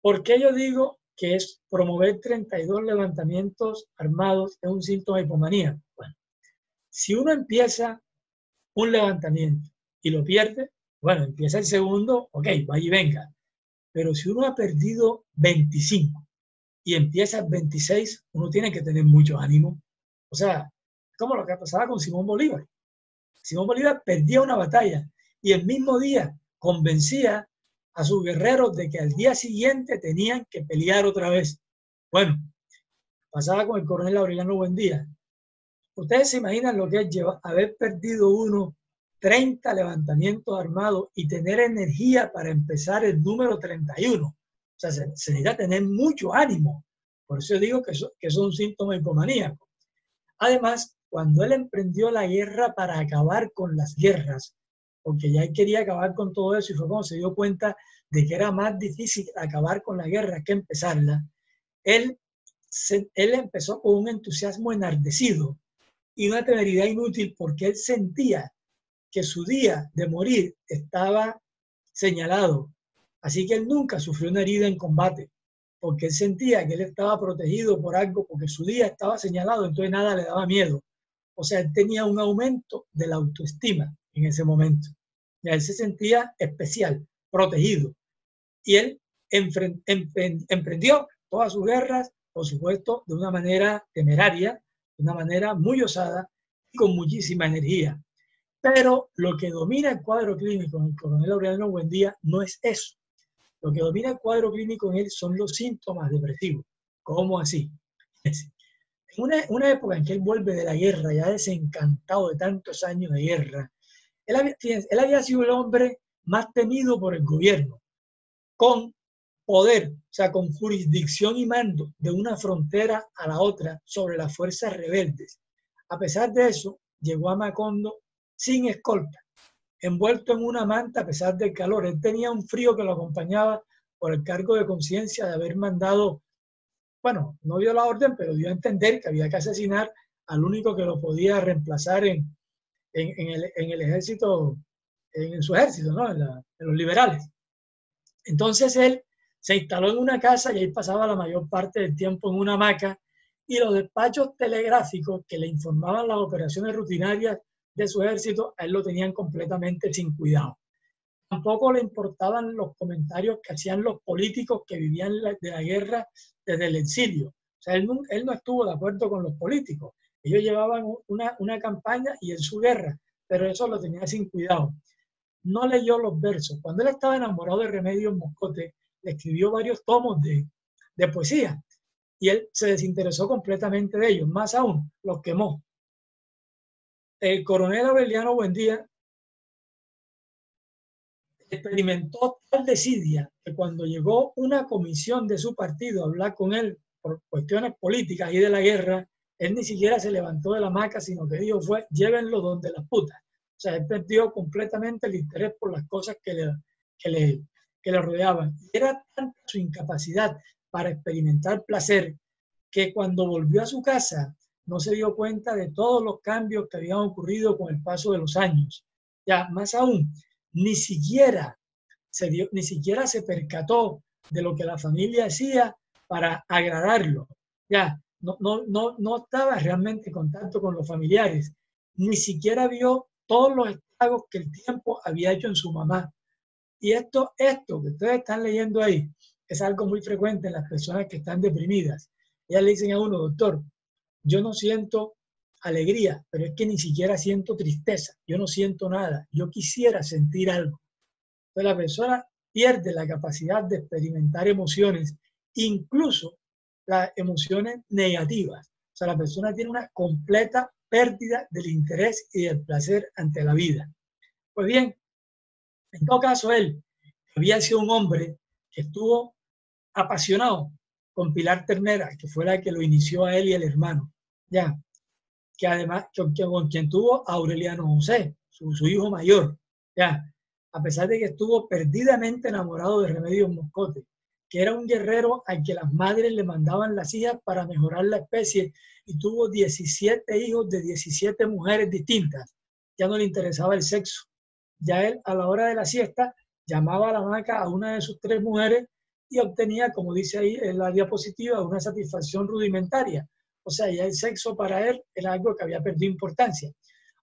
S1: ¿por qué yo digo que es promover 32 levantamientos armados es un síntoma de hipomanía? Bueno, si uno empieza un levantamiento y lo pierde, bueno, empieza el segundo, ok, vaya y venga. pero si uno ha perdido 25 y empieza el 26, uno tiene que tener mucho ánimo. O sea, como lo que pasaba con Simón Bolívar. Simón Bolívar perdía una batalla y el mismo día convencía a sus guerreros de que al día siguiente tenían que pelear otra vez. Bueno, pasaba con el coronel Aureliano Buendía. Ustedes se imaginan lo que es haber perdido uno 30 levantamientos armados y tener energía para empezar el número 31. O sea, se necesita tener mucho ánimo. Por eso digo que eso es un síntoma hipomaníaco. Además, cuando él emprendió la guerra para acabar con las guerras, porque ya él quería acabar con todo eso y fue cuando se dio cuenta de que era más difícil acabar con la guerra que empezarla, él empezó con un entusiasmo enardecido y una temeridad inútil porque él sentía que su día de morir estaba señalado. Así que él nunca sufrió una herida en combate, porque él sentía que él estaba protegido por algo, porque su día estaba señalado, entonces nada le daba miedo. O sea, él tenía un aumento de la autoestima en ese momento. Ya él se sentía especial, protegido. Y él emprendió todas sus guerras, por supuesto, de una manera temeraria, de una manera muy osada y con muchísima energía. Pero lo que domina el cuadro clínico en el coronel Aureliano Buendía no es eso. Lo que domina el cuadro clínico en él son los síntomas depresivos. ¿Cómo así? En una época en que él vuelve de la guerra, ya desencantado de tantos años de guerra, él había sido el hombre más temido por el gobierno, con poder, o sea, con jurisdicción y mando de una frontera a la otra sobre las fuerzas rebeldes. A pesar de eso, llegó a Macondo sin escolta, envuelto en una manta a pesar del calor. Él tenía un frío que lo acompañaba por el cargo de conciencia de haber mandado, bueno, no dio la orden, pero dio a entender que había que asesinar al único que lo podía reemplazar en el ejército, en su ejército, ¿no? En los liberales. Entonces él se instaló en una casa y ahí pasaba la mayor parte del tiempo en una hamaca, y los despachos telegráficos que le informaban las operaciones rutinarias de su ejército, a él lo tenían completamente sin cuidado. Tampoco le importaban los comentarios que hacían los políticos que vivían de la guerra desde el exilio. O sea, él no estuvo de acuerdo con los políticos. Ellos llevaban una campaña y en su guerra, pero eso lo tenía sin cuidado. No leyó los versos. Cuando él estaba enamorado de Remedios Moscote, le escribió varios tomos de poesía y él se desinteresó completamente de ellos. Más aún, los quemó. El coronel Aureliano Buendía experimentó tal desidia que cuando llegó una comisión de su partido a hablar con él por cuestiones políticas y de la guerra, él ni siquiera se levantó de la hamaca, sino que dijo fue, llévenlo donde las putas. O sea, él perdió completamente el interés por las cosas que le rodeaban. Y era tanta su incapacidad para experimentar placer que cuando volvió a su casa no se dio cuenta de todos los cambios que habían ocurrido con el paso de los años. Ya, más aún, ni siquiera se percató de lo que la familia hacía para agradarlo. Ya, no estaba realmente en contacto con los familiares, ni siquiera vio todos los estragos que el tiempo había hecho en su mamá. Y esto que ustedes están leyendo ahí es algo muy frecuente en las personas que están deprimidas. Ellas le dicen a uno, doctor, yo no siento alegría, pero es que ni siquiera siento tristeza, yo no siento nada, yo quisiera sentir algo. Entonces la persona pierde la capacidad de experimentar emociones, incluso las emociones negativas. O sea, la persona tiene una completa pérdida del interés y del placer ante la vida. Pues bien, en todo caso, él había sido un hombre que estuvo apasionado con Pilar Ternera, que fue la que lo inició a él y el hermano, ya, que además, con quien tuvo a Aureliano José, su hijo mayor, ya, a pesar de que estuvo perdidamente enamorado de Remedios Moscote, que era un guerrero al que las madres le mandaban las hijas para mejorar la especie, y tuvo 17 hijos de 17 mujeres distintas. Ya no le interesaba el sexo. Ya él, a la hora de la siesta, llamaba a la hamaca a una de sus 3 mujeres y obtenía, como dice ahí en la diapositiva, una satisfacción rudimentaria. O sea, ya el sexo para él era algo que había perdido importancia.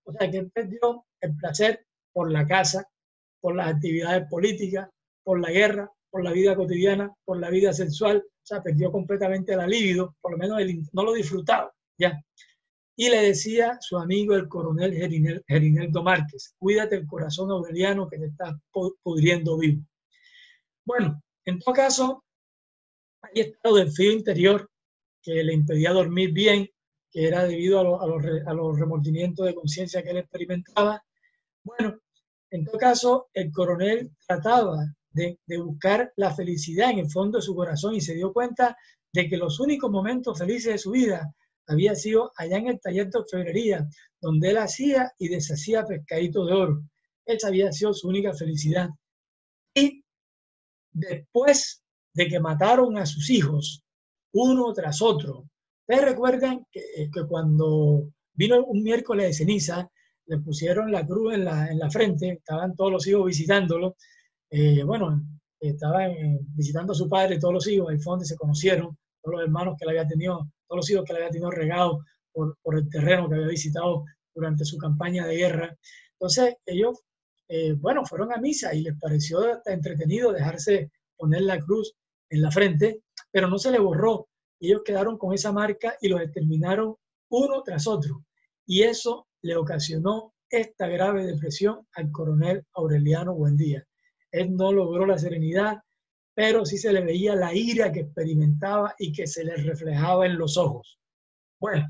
S1: O sea, que él perdió el placer por la casa, por las actividades políticas, por la guerra, por la vida cotidiana, por la vida sexual, o sea, perdió completamente la libido, por lo menos no lo disfrutaba, ¿ya? Y le decía su amigo el coronel Gerineldo Márquez, cuídate el corazón, Aureliano, que te estás pudriendo vivo. Bueno, en todo caso, hay estado del frío interior que le impedía dormir bien, que era debido a los remordimientos de conciencia que él experimentaba. Bueno, en todo caso, el coronel trataba de buscar la felicidad en el fondo de su corazón y se dio cuenta de que los únicos momentos felices de su vida había sido allá en el taller de orfebrería, donde él hacía y deshacía pescaditos de oro. Esa había sido su única felicidad. Y después de que mataron a sus hijos, uno tras otro, ustedes recuerdan que cuando vino un miércoles de ceniza, le pusieron la cruz en la frente, estaban todos los hijos visitándolo, bueno, estaban visitando a su padre, todos los hijos, ahí fue donde se conocieron, todos los hermanos que le había tenido, todos los hijos que le había tenido regados por el terreno que había visitado durante su campaña de guerra. Entonces ellos, bueno, fueron a misa y les pareció hasta entretenido dejarse poner la cruz en la frente, pero no se le borró. Ellos quedaron con esa marca y los exterminaron uno tras otro. Y eso le ocasionó esta grave depresión al coronel Aureliano Buendía. Él no logró la serenidad, pero sí se le veía la ira que experimentaba y que se le reflejaba en los ojos. Bueno,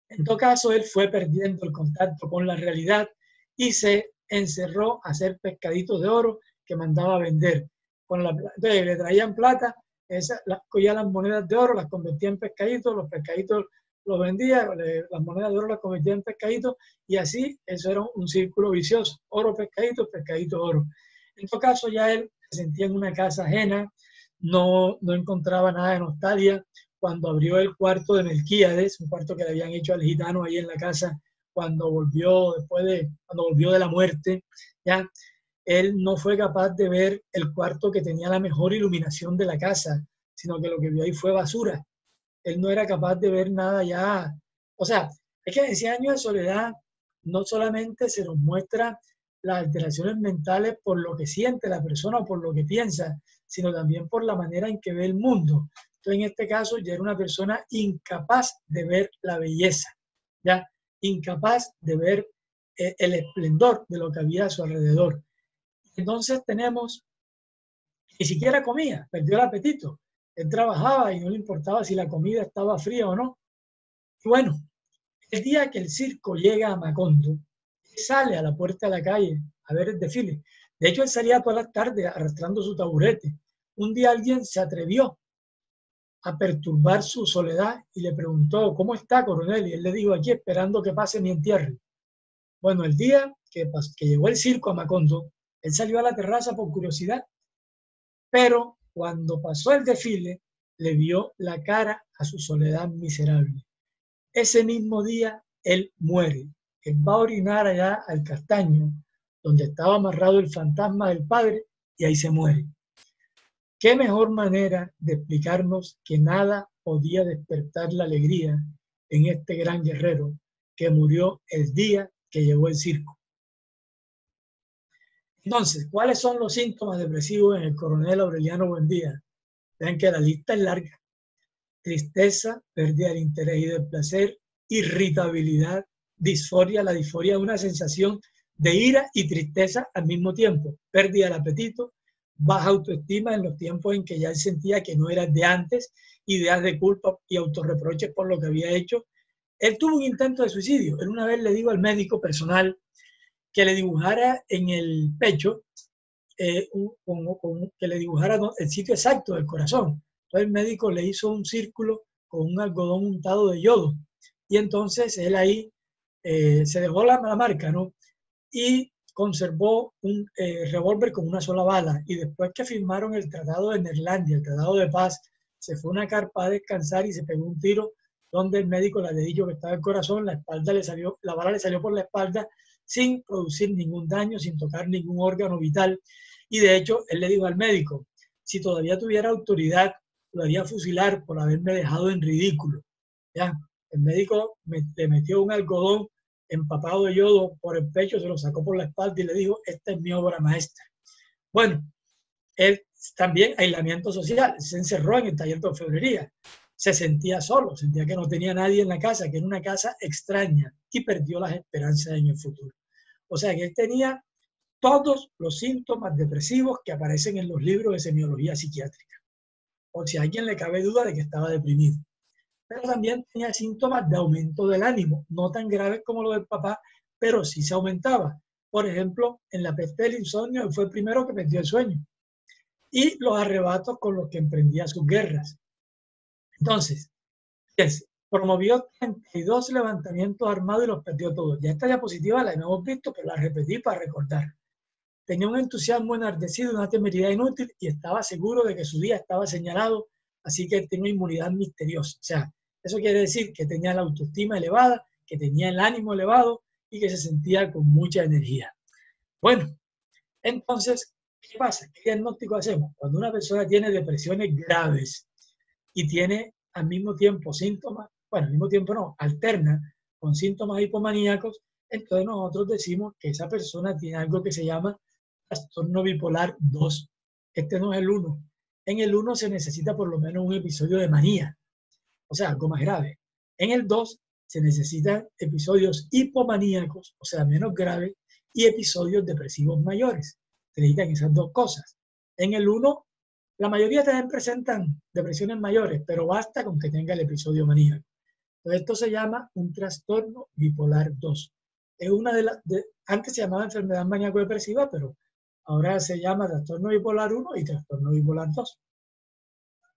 S1: en todo caso, él fue perdiendo el contacto con la realidad y se encerró a hacer pescaditos de oro que mandaba a vender. Entonces, le traían plata, cogía las monedas de oro, las convertía en pescaditos, los pescaditos los vendía, las monedas de oro las convertía en pescaditos y así eso era un círculo vicioso, oro, pescaditos, pescaditos, oro. En todo caso, ya él se sentía en una casa ajena, no encontraba nada de nostalgia. Cuando abrió el cuarto de Melquíades, un cuarto que le habían hecho al gitano ahí en la casa, cuando volvió de la muerte, ya él no fue capaz de ver el cuarto que tenía la mejor iluminación de la casa, sino que lo que vio ahí fue basura. Él no era capaz de ver nada ya. O sea, es que en ese año de soledad no solamente se nos muestra las alteraciones mentales por lo que siente la persona o por lo que piensa, sino también por la manera en que ve el mundo. Entonces, en este caso, ya era una persona incapaz de ver la belleza, ya incapaz de ver el esplendor de lo que había a su alrededor. Entonces tenemos, ni siquiera comía, perdió el apetito. Él trabajaba y no le importaba si la comida estaba fría o no. Y bueno, el día que el circo llega a Macondo, sale a la puerta de la calle a ver el desfile. De hecho, él salía todas las tardes arrastrando su taburete. Un día alguien se atrevió a perturbar su soledad y le preguntó, ¿cómo está, coronel? Y él le dijo, aquí esperando que pase mi entierro. Bueno, el día que llegó el circo a Macondo, él salió a la terraza por curiosidad, pero cuando pasó el desfile, le vio la cara a su soledad miserable. Ese mismo día, él muere. Él va a orinar allá al castaño, donde estaba amarrado el fantasma del padre, y ahí se muere. ¿Qué mejor manera de explicarnos que nada podía despertar la alegría en este gran guerrero que murió el día que llegó el circo? Entonces, ¿cuáles son los síntomas depresivos en el coronel Aureliano Buendía? Vean que la lista es larga. Tristeza, pérdida del interés y del placer, irritabilidad, disforia. La disforia es una sensación de ira y tristeza al mismo tiempo, pérdida del apetito, baja autoestima en los tiempos en que ya él sentía que no era de antes, ideas de culpa y autorreproches por lo que había hecho. Él tuvo un intento de suicidio. Él una vez le dijo al médico personal que le dibujara en el pecho, que le dibujara el sitio exacto del corazón. Entonces el médico le hizo un círculo con un algodón untado de yodo y entonces él ahí se dejó la marca, ¿no? Y conservó un revólver con una sola bala y después que firmaron el Tratado de Neerlandia, el Tratado de Paz, se fue a una carpa a descansar y se pegó un tiro donde el médico le había dicho que estaba el corazón, la bala le salió por la espalda sin producir ningún daño, sin tocar ningún órgano vital. Y de hecho, él le dijo al médico, si todavía tuviera autoridad, lo haría fusilar por haberme dejado en ridículo. ¿Ya? El médico le metió un algodón empapado de yodo por el pecho, se lo sacó por la espalda y le dijo, esta es mi obra maestra. Bueno, él También aislamiento social, se encerró en el taller de orfebrería, se sentía solo, sentía que no tenía nadie en la casa, que era una casa extraña y perdió las esperanzas en el futuro. O sea que él tenía todos los síntomas depresivos que aparecen en los libros de semiología psiquiátrica, o si a alguien le cabe duda de que estaba deprimido. Pero también tenía síntomas de aumento del ánimo, no tan graves como lo del papá, pero sí se aumentaba. Por ejemplo, en la peste del insomnio, él fue el primero que perdió el sueño. Y los arrebatos con los que emprendía sus guerras. Entonces, promovió 32 levantamientos armados y los perdió todos. Ya esta diapositiva la hemos visto, pero la repetí para recordar. Tenía un entusiasmo enardecido, una temeridad inútil y estaba seguro de que su día estaba señalado, así que tenía inmunidad misteriosa. O sea, eso quiere decir que tenía la autoestima elevada, que tenía el ánimo elevado y que se sentía con mucha energía. Bueno, entonces, ¿qué pasa? ¿Qué diagnóstico hacemos? Cuando una persona tiene depresiones graves y tiene al mismo tiempo síntomas, bueno, al mismo tiempo no, alterna con síntomas hipomaníacos, entonces nosotros decimos que esa persona tiene algo que se llama trastorno bipolar 2. Este no es el 1. En el 1 se necesita por lo menos un episodio de manía, o sea, algo más grave. En el 2 se necesitan episodios hipomaníacos, o sea, menos graves, y episodios depresivos mayores. Se necesitan esas dos cosas. En el 1, la mayoría también presentan depresiones mayores, pero basta con que tenga el episodio maníaco. Entonces, esto se llama un trastorno bipolar 2. Es una de las, antes se llamaba enfermedad maníaco-depresiva, pero ahora se llama trastorno bipolar 1 y trastorno bipolar 2.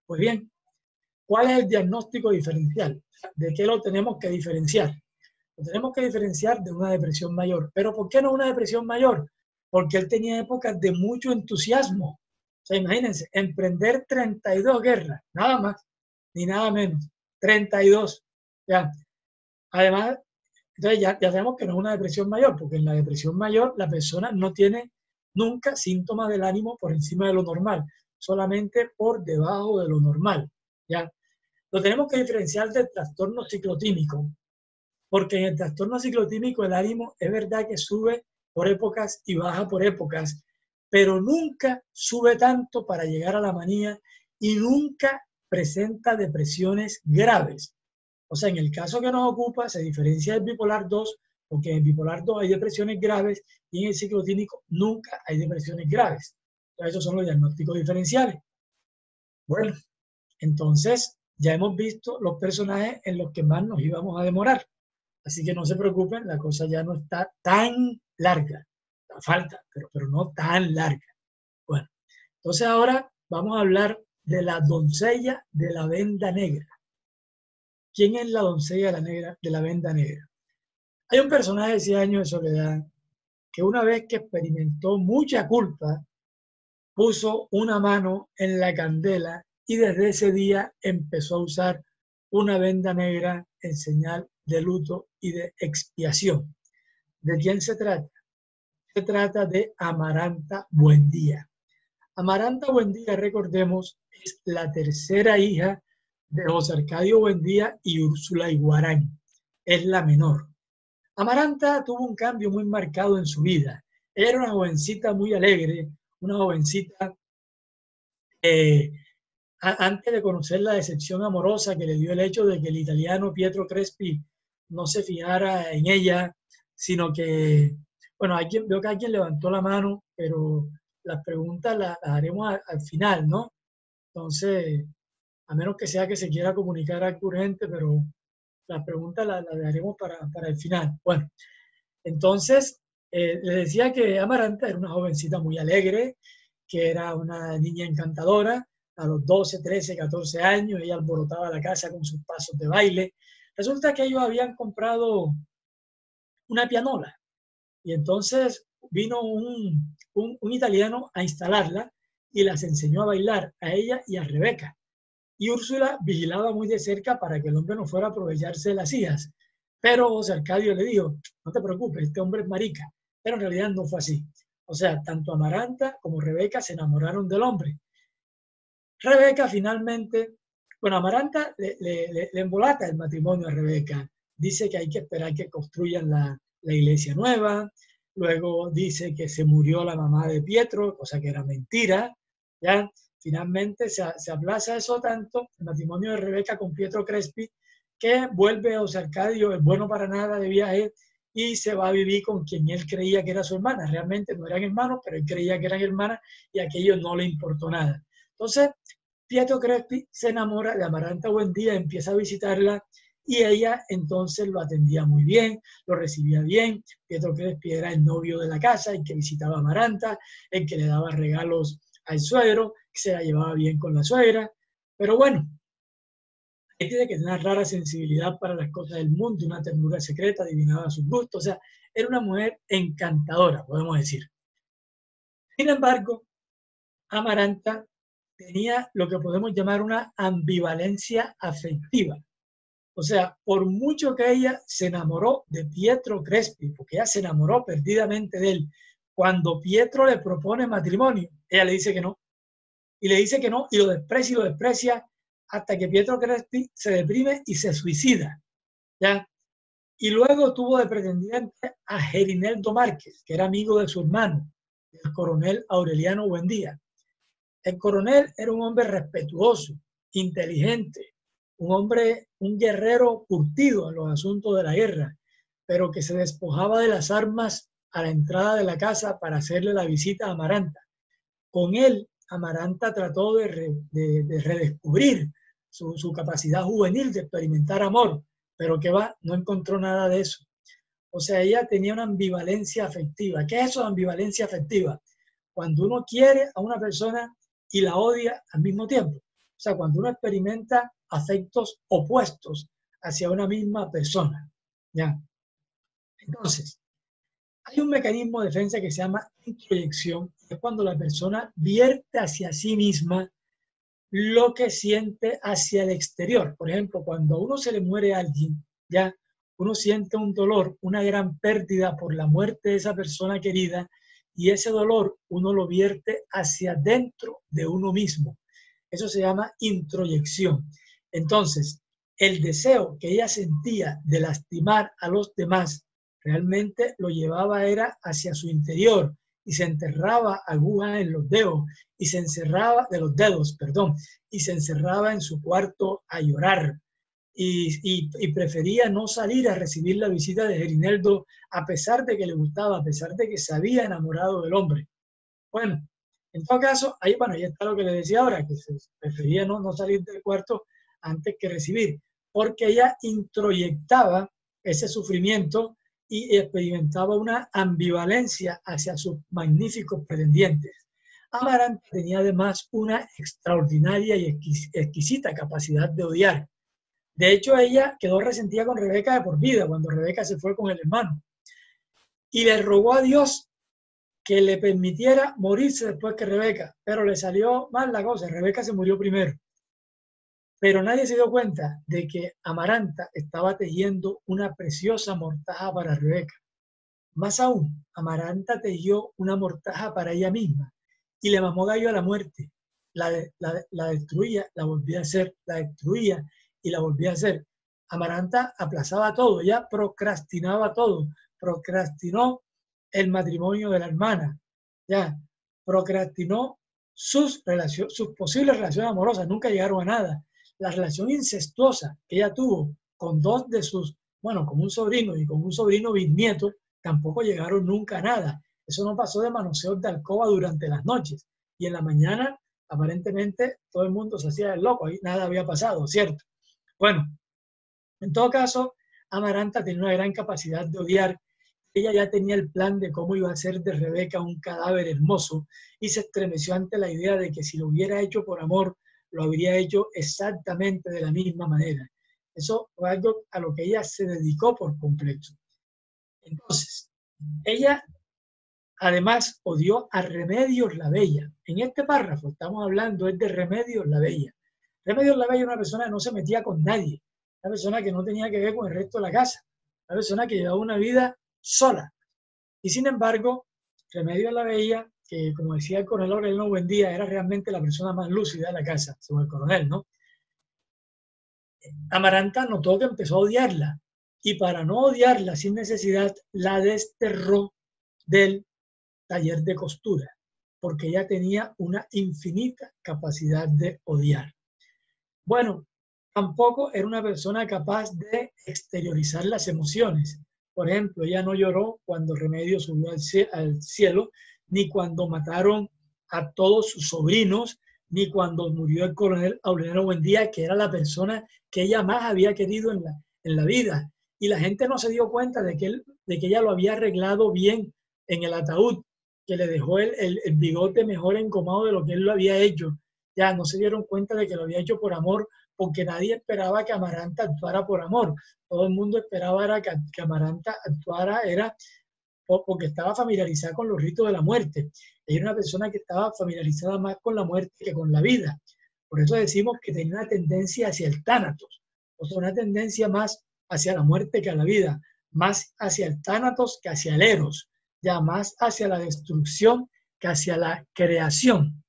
S1: Pues bien, ¿cuál es el diagnóstico diferencial? ¿De qué lo tenemos que diferenciar? Lo tenemos que diferenciar de una depresión mayor. ¿Pero por qué no una depresión mayor? Porque él tenía épocas de mucho entusiasmo. O sea, imagínense, emprender 32 guerras, nada más, ni nada menos. 32. Ya. Además, entonces ya sabemos que no es una depresión mayor, porque en la depresión mayor la persona no tiene nunca síntomas del ánimo por encima de lo normal, solamente por debajo de lo normal. ¿Ya? Lo tenemos que diferenciar del trastorno ciclotímico, porque en el trastorno ciclotímico el ánimo es verdad que sube por épocas y baja por épocas, pero nunca sube tanto para llegar a la manía y nunca presenta depresiones graves. O sea, en el caso que nos ocupa se diferencia del bipolar 2, porque en el bipolar 2 hay depresiones graves y en el ciclotímico nunca hay depresiones graves. Entonces, esos son los diagnósticos diferenciales. Bueno, entonces ya hemos visto los personajes en los que más nos íbamos a demorar. Así que no se preocupen, la cosa ya no está tan larga. Falta, pero no tan larga. Bueno, entonces ahora vamos a hablar de la doncella de la venda negra. ¿Quién es la doncella de la venda negra? Hay un personaje de 100 años de soledad que una vez que experimentó mucha culpa, puso una mano en la candela y desde ese día empezó a usar una venda negra en señal de luto y de expiación. ¿De quién se trata? Se trata de Amaranta Buendía. Amaranta Buendía, recordemos, es la tercera hija de José Arcadio Buendía y Úrsula Iguarán. Es la menor. Amaranta tuvo un cambio muy marcado en su vida. Ella era una jovencita muy alegre, una jovencita antes de conocer la decepción amorosa que le dio el hecho de que el italiano Pietro Crespi no se fijara en ella, sino que, bueno, veo que alguien levantó la mano, pero las preguntas las haremos al final, ¿no? Entonces, a menos que sea que se quiera comunicar algo urgente, pero las preguntas las dejaremos para el final. Bueno, entonces, les decía que Amaranta era una jovencita muy alegre, que era una niña encantadora. A los 12, 13, 14 años, ella alborotaba la casa con sus pasos de baile. Resulta que ellos habían comprado una pianola y entonces vino un italiano a instalarla y las enseñó a bailar a ella y a Rebeca. Y Úrsula vigilaba muy de cerca para que el hombre no fuera a aprovecharse de las hijas. Pero José Arcadio le dijo, no te preocupes, este hombre es marica. Pero en realidad no fue así. O sea, tanto Amaranta como Rebeca se enamoraron del hombre. Rebeca finalmente, bueno, Amaranta le embolata el matrimonio a Rebeca. Dice que hay que esperar que construyan la iglesia nueva. Luego dice que se murió la mamá de Pietro, cosa que era mentira. Ya finalmente se aplaza eso tanto, el matrimonio de Rebeca con Pietro Crespi, que vuelve José Arcadio, el bueno para nada, de viaje y se va a vivir con quien él creía que era su hermana. Realmente no eran hermanos, pero él creía que eran hermanas y a aquello no le importó nada. Entonces, Pietro Crespi se enamora de Amaranta Buendía, empieza a visitarla y ella entonces lo atendía muy bien, lo recibía bien. Pietro Crespi era el novio de la casa, el que visitaba a Amaranta, el que le daba regalos al suegro, que se la llevaba bien con la suegra. Pero bueno, él tiene que tener una rara sensibilidad para las cosas del mundo, una ternura secreta, adivinaba sus gustos. O sea, era una mujer encantadora, podemos decir. Sin embargo, Amaranta tenía lo que podemos llamar una ambivalencia afectiva. O sea, por mucho que ella se enamoró de Pietro Crespi, porque ella se enamoró perdidamente de él, cuando Pietro le propone matrimonio, ella le dice que no. Y le dice que no, y lo desprecia, hasta que Pietro Crespi se deprime y se suicida. ¿Ya? Y luego tuvo de pretendiente a Gerineldo Márquez, que era amigo de su hermano, el coronel Aureliano Buendía. El coronel era un hombre respetuoso, inteligente, un hombre, un guerrero curtido en los asuntos de la guerra, pero que se despojaba de las armas a la entrada de la casa para hacerle la visita a Amaranta. Con él, Amaranta trató de redescubrir su capacidad juvenil de experimentar amor, pero que va, no encontró nada de eso. O sea, ella tenía una ambivalencia afectiva. ¿Qué es eso de ambivalencia afectiva? Cuando uno quiere a una persona y la odia al mismo tiempo. O sea, cuando uno experimenta afectos opuestos hacia una misma persona. ¿Ya? Entonces, hay un mecanismo de defensa que se llama introyección, que es cuando la persona vierte hacia sí misma lo que siente hacia el exterior. Por ejemplo, cuando a uno se le muere a alguien, ya uno siente un dolor, una gran pérdida por la muerte de esa persona querida, y ese dolor uno lo vierte hacia dentro de uno mismo. Eso se llama introyección. Entonces, el deseo que ella sentía de lastimar a los demás realmente lo llevaba era hacia su interior y se enterraba agujas en los dedos y se encerraba de los dedos, perdón, y se encerraba en su cuarto a llorar y prefería no salir a recibir la visita de Gerineldo a pesar de que le gustaba, a pesar de que se había enamorado del hombre. Bueno, en todo caso, ahí está lo que le decía ahora, que se prefería no salir del cuarto antes que recibir, porque ella introyectaba ese sufrimiento y experimentaba una ambivalencia hacia sus magníficos pretendientes. Amaranta tenía además una extraordinaria y exquisita capacidad de odiar. De hecho, ella quedó resentida con Rebeca de por vida cuando Rebeca se fue con el hermano y le rogó a Dios que le permitiera morirse después que Rebeca, pero le salió mal la cosa, Rebeca se murió primero. Pero nadie se dio cuenta de que Amaranta estaba tejiendo una preciosa mortaja para Rebeca. Más aún, Amaranta tejió una mortaja para ella misma y le mamó gallo a la muerte. La destruía, la volvía a hacer, la destruía y la volvía a hacer. Amaranta aplazaba todo, ya procrastinaba todo, procrastinó el matrimonio de la hermana, ya procrastinó sus posibles relaciones amorosas, nunca llegaron a nada. La relación incestuosa que ella tuvo con dos de sus, bueno, con un sobrino y con un sobrino bisnieto, tampoco llegaron nunca a nada. Eso no pasó de manoseos de alcoba durante las noches. Y en la mañana, aparentemente, todo el mundo se hacía el loco, ahí nada había pasado, ¿cierto? Bueno, en todo caso, Amaranta tenía una gran capacidad de odiar. Ella ya tenía el plan de cómo iba a hacer de Rebeca un cadáver hermoso y se estremeció ante la idea de que si lo hubiera hecho por amor, lo habría hecho exactamente de la misma manera. Eso fue algo a lo que ella se dedicó por completo. Entonces, ella además odió a Remedios la Bella. En este párrafo estamos hablando es de Remedios la Bella. Remedios la Bella era una persona que no se metía con nadie, una persona que no tenía que ver con el resto de la casa, una persona que llevaba una vida sola. Y sin embargo, Remedios la Bella, que como decía el coronel Aureliano Buendía, era realmente la persona más lúcida de la casa, según el coronel, ¿no? Amaranta notó que empezó a odiarla y para no odiarla sin necesidad, la desterró del taller de costura. porque ella tenía una infinita capacidad de odiar. Bueno, tampoco era una persona capaz de exteriorizar las emociones. Por ejemplo, ella no lloró cuando Remedios subió al cielo, ni cuando mataron a todos sus sobrinos, ni cuando murió el coronel Aureliano Buendía, que era la persona que ella más había querido en la vida. Y la gente no se dio cuenta de que ella lo había arreglado bien en el ataúd, que le dejó el bigote mejor engomado de lo que él lo había hecho. Ya no se dieron cuenta de que lo había hecho por amor, porque nadie esperaba que Amaranta actuara por amor. Todo el mundo esperaba que Amaranta actuara porque estaba familiarizada con los ritos de la muerte. Ella era una persona que estaba familiarizada más con la muerte que con la vida. Por eso decimos que tenía una tendencia hacia el tánatos, o sea, una tendencia más hacia la muerte que a la vida, más hacia el tánatos que hacia el eros, ya más hacia la destrucción que hacia la creación.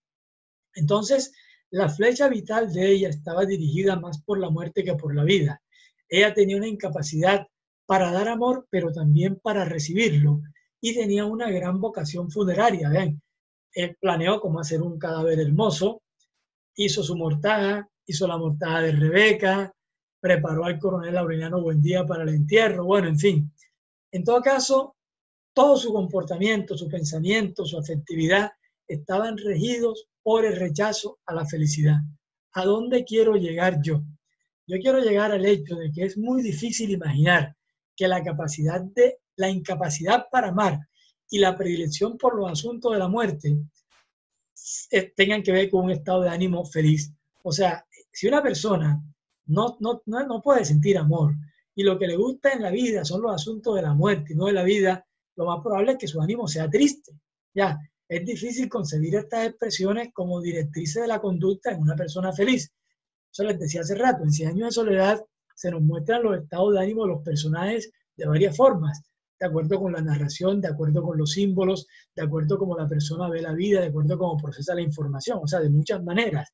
S1: Entonces, la flecha vital de ella estaba dirigida más por la muerte que por la vida. Ella tenía una incapacidad para dar amor, pero también para recibirlo. Y tenía una gran vocación funeraria. ¿Ven? Él planeó cómo hacer un cadáver hermoso, hizo su mortaja, hizo la mortaja de Rebeca, preparó al coronel Aureliano Buendía para el entierro. Bueno, en fin. En todo caso, todo su comportamiento, su pensamiento, su afectividad estaban regidos por el rechazo a la felicidad. ¿A dónde quiero llegar yo? Yo quiero llegar al hecho de que es muy difícil imaginar que la incapacidad para amar y la predilección por los asuntos de la muerte tengan que ver con un estado de ánimo feliz. O sea, si una persona no puede sentir amor y lo que le gusta en la vida son los asuntos de la muerte y no de la vida, lo más probable es que su ánimo sea triste. Ya, es difícil concebir estas expresiones como directrices de la conducta en una persona feliz. Eso les decía hace rato, en 100 años de soledad se nos muestran los estados de ánimo de los personajes de varias formas, de acuerdo con la narración, de acuerdo con los símbolos, de acuerdo con cómo la persona ve la vida, de acuerdo con cómo procesa la información, o sea, de muchas maneras.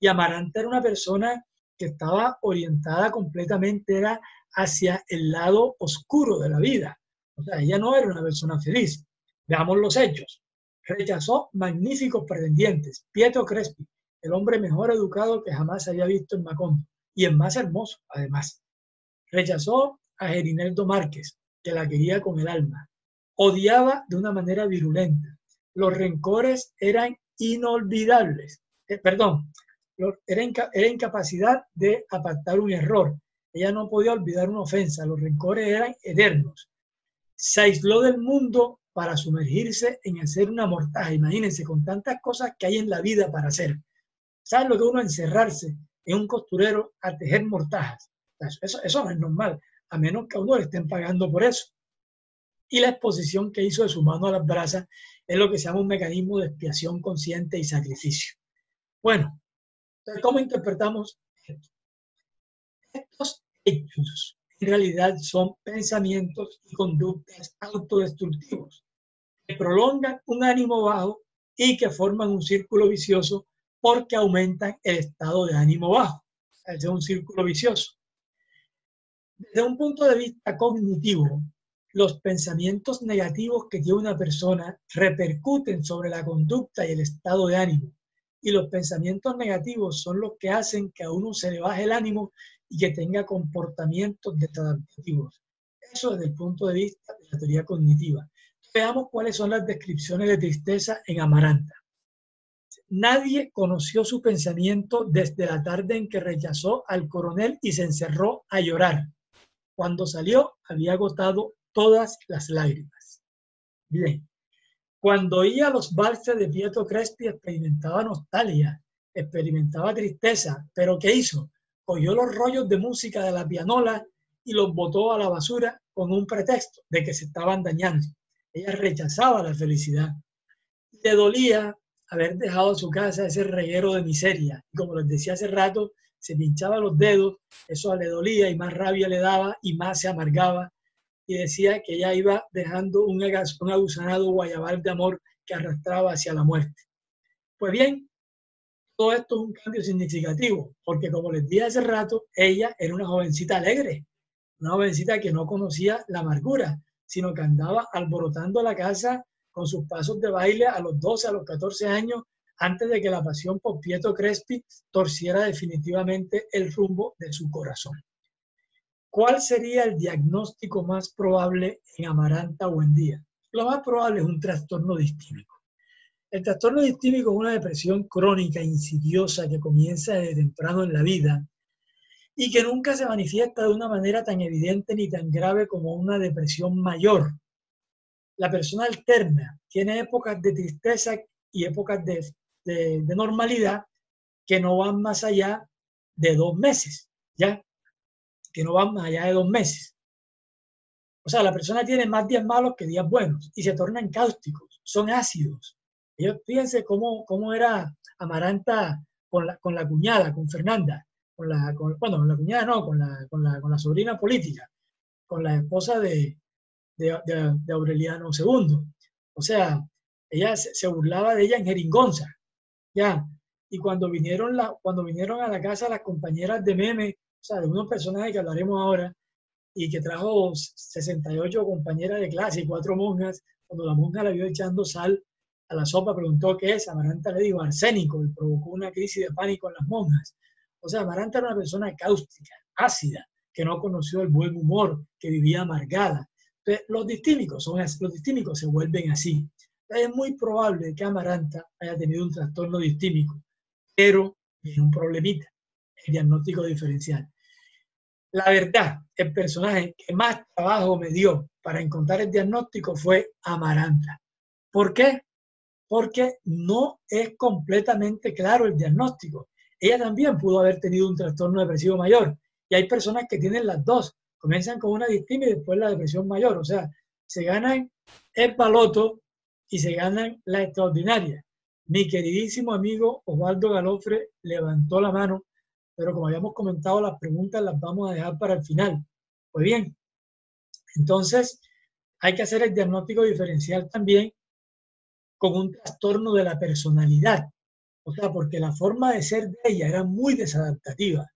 S1: Y Amaranta era una persona que estaba orientada completamente era hacia el lado oscuro de la vida. O sea, ella no era una persona feliz. Veamos los hechos. Rechazó magníficos pretendientes. Pietro Crespi, el hombre mejor educado que jamás había visto en Macondo, y el más hermoso, además. Rechazó a Gerineldo Márquez, que la quería con el alma. Odiaba de una manera virulenta. Los rencores eran inolvidables. Era incapacidad de apartar un error. Ella no podía olvidar una ofensa. Los rencores eran eternos. Se aisló del mundo para sumergirse en hacer una mortaja. Imagínense, con tantas cosas que hay en la vida para hacer. ¿Saben lo que uno encerrarse en un costurero a tejer mortajas? Eso no es normal, a menos que a uno le estén pagando por eso. Y la exposición que hizo de su mano a las brasas es lo que se llama un mecanismo de expiación consciente y sacrificio. Bueno, entonces, ¿cómo interpretamos esto? Estos hechos en realidad son pensamientos y conductas autodestructivos que prolongan un ánimo bajo y que forman un círculo vicioso porque aumentan el estado de ánimo bajo. Es un círculo vicioso. Desde un punto de vista cognitivo, los pensamientos negativos que tiene una persona repercuten sobre la conducta y el estado de ánimo. Y los pensamientos negativos son los que hacen que a uno se le baje el ánimo y que tenga comportamientos desadaptativos. Eso desde el punto de vista de la teoría cognitiva. Veamos cuáles son las descripciones de tristeza en Amaranta. Nadie conoció su pensamiento desde la tarde en que rechazó al coronel y se encerró a llorar. Cuando salió, había agotado todas las lágrimas. Bien. Cuando oía los valses de Pietro Crespi, experimentaba nostalgia, experimentaba tristeza, pero ¿qué hizo? Cogió los rollos de música de la pianola y los botó a la basura con un pretexto de que se estaban dañando. Ella rechazaba la felicidad. Le dolía haber dejado su casa ese reguero de miseria. Y como les decía hace rato, se pinchaba los dedos, eso le dolía y más rabia le daba y más se amargaba. Y decía que ella iba dejando un aguzanado guayabal de amor que arrastraba hacia la muerte. Pues bien, todo esto es un cambio significativo, porque como les dije hace rato, ella era una jovencita alegre, una jovencita que no conocía la amargura, sino que andaba alborotando la casa con sus pasos de baile a los 12, a los 14 años, antes de que la pasión por Pietro Crespi torciera definitivamente el rumbo de su corazón. ¿Cuál sería el diagnóstico más probable en Amaranta Buendía? Lo más probable es un trastorno distímico. El trastorno distímico es una depresión crónica, insidiosa, que comienza desde temprano en la vida y que nunca se manifiesta de una manera tan evidente ni tan grave como una depresión mayor. La persona alterna, tiene épocas de tristeza y épocas de normalidad que no van más allá de 2 meses, ¿ya? Que no van más allá de 2 meses. O sea, la persona tiene más días malos que días buenos y se tornan cáusticos, son ácidos. Ellos, fíjense cómo era Amaranta con la cuñada, con Fernanda, bueno, con la cuñada no, con la sobrina política, con la esposa de Aureliano II. O sea, ella se burlaba de ella en jeringonza, ¿ya? Y cuando vinieron a la casa las compañeras de Meme, o sea, de unos personajes que hablaremos ahora, y que trajo 68 compañeras de clase y 4 monjas, cuando la monja le vio echando sal a la sopa, preguntó qué es. Amaranta le dijo arsénico y provocó una crisis de pánico en las monjas. O sea, Amaranta era una persona cáustica, ácida, que no conoció el buen humor, que vivía amargada. Entonces, los distímicos se vuelven así. Entonces, es muy probable que Amaranta haya tenido un trastorno distímico, pero tiene un problemita, el diagnóstico diferencial. La verdad, el personaje que más trabajo me dio para encontrar el diagnóstico fue Amaranta. ¿Por qué? Porque no es completamente claro el diagnóstico. Ella también pudo haber tenido un trastorno depresivo mayor. Y hay personas que tienen las dos. Comienzan con una distimia y después la depresión mayor. O sea, se ganan el baloto y se ganan la extraordinaria. Mi queridísimo amigo Osvaldo Galofre levantó la mano, pero como habíamos comentado, las preguntas las vamos a dejar para el final. Pues bien, entonces hay que hacer el diagnóstico diferencial también con un trastorno de la personalidad. O sea, porque la forma de ser de ella era muy desadaptativa.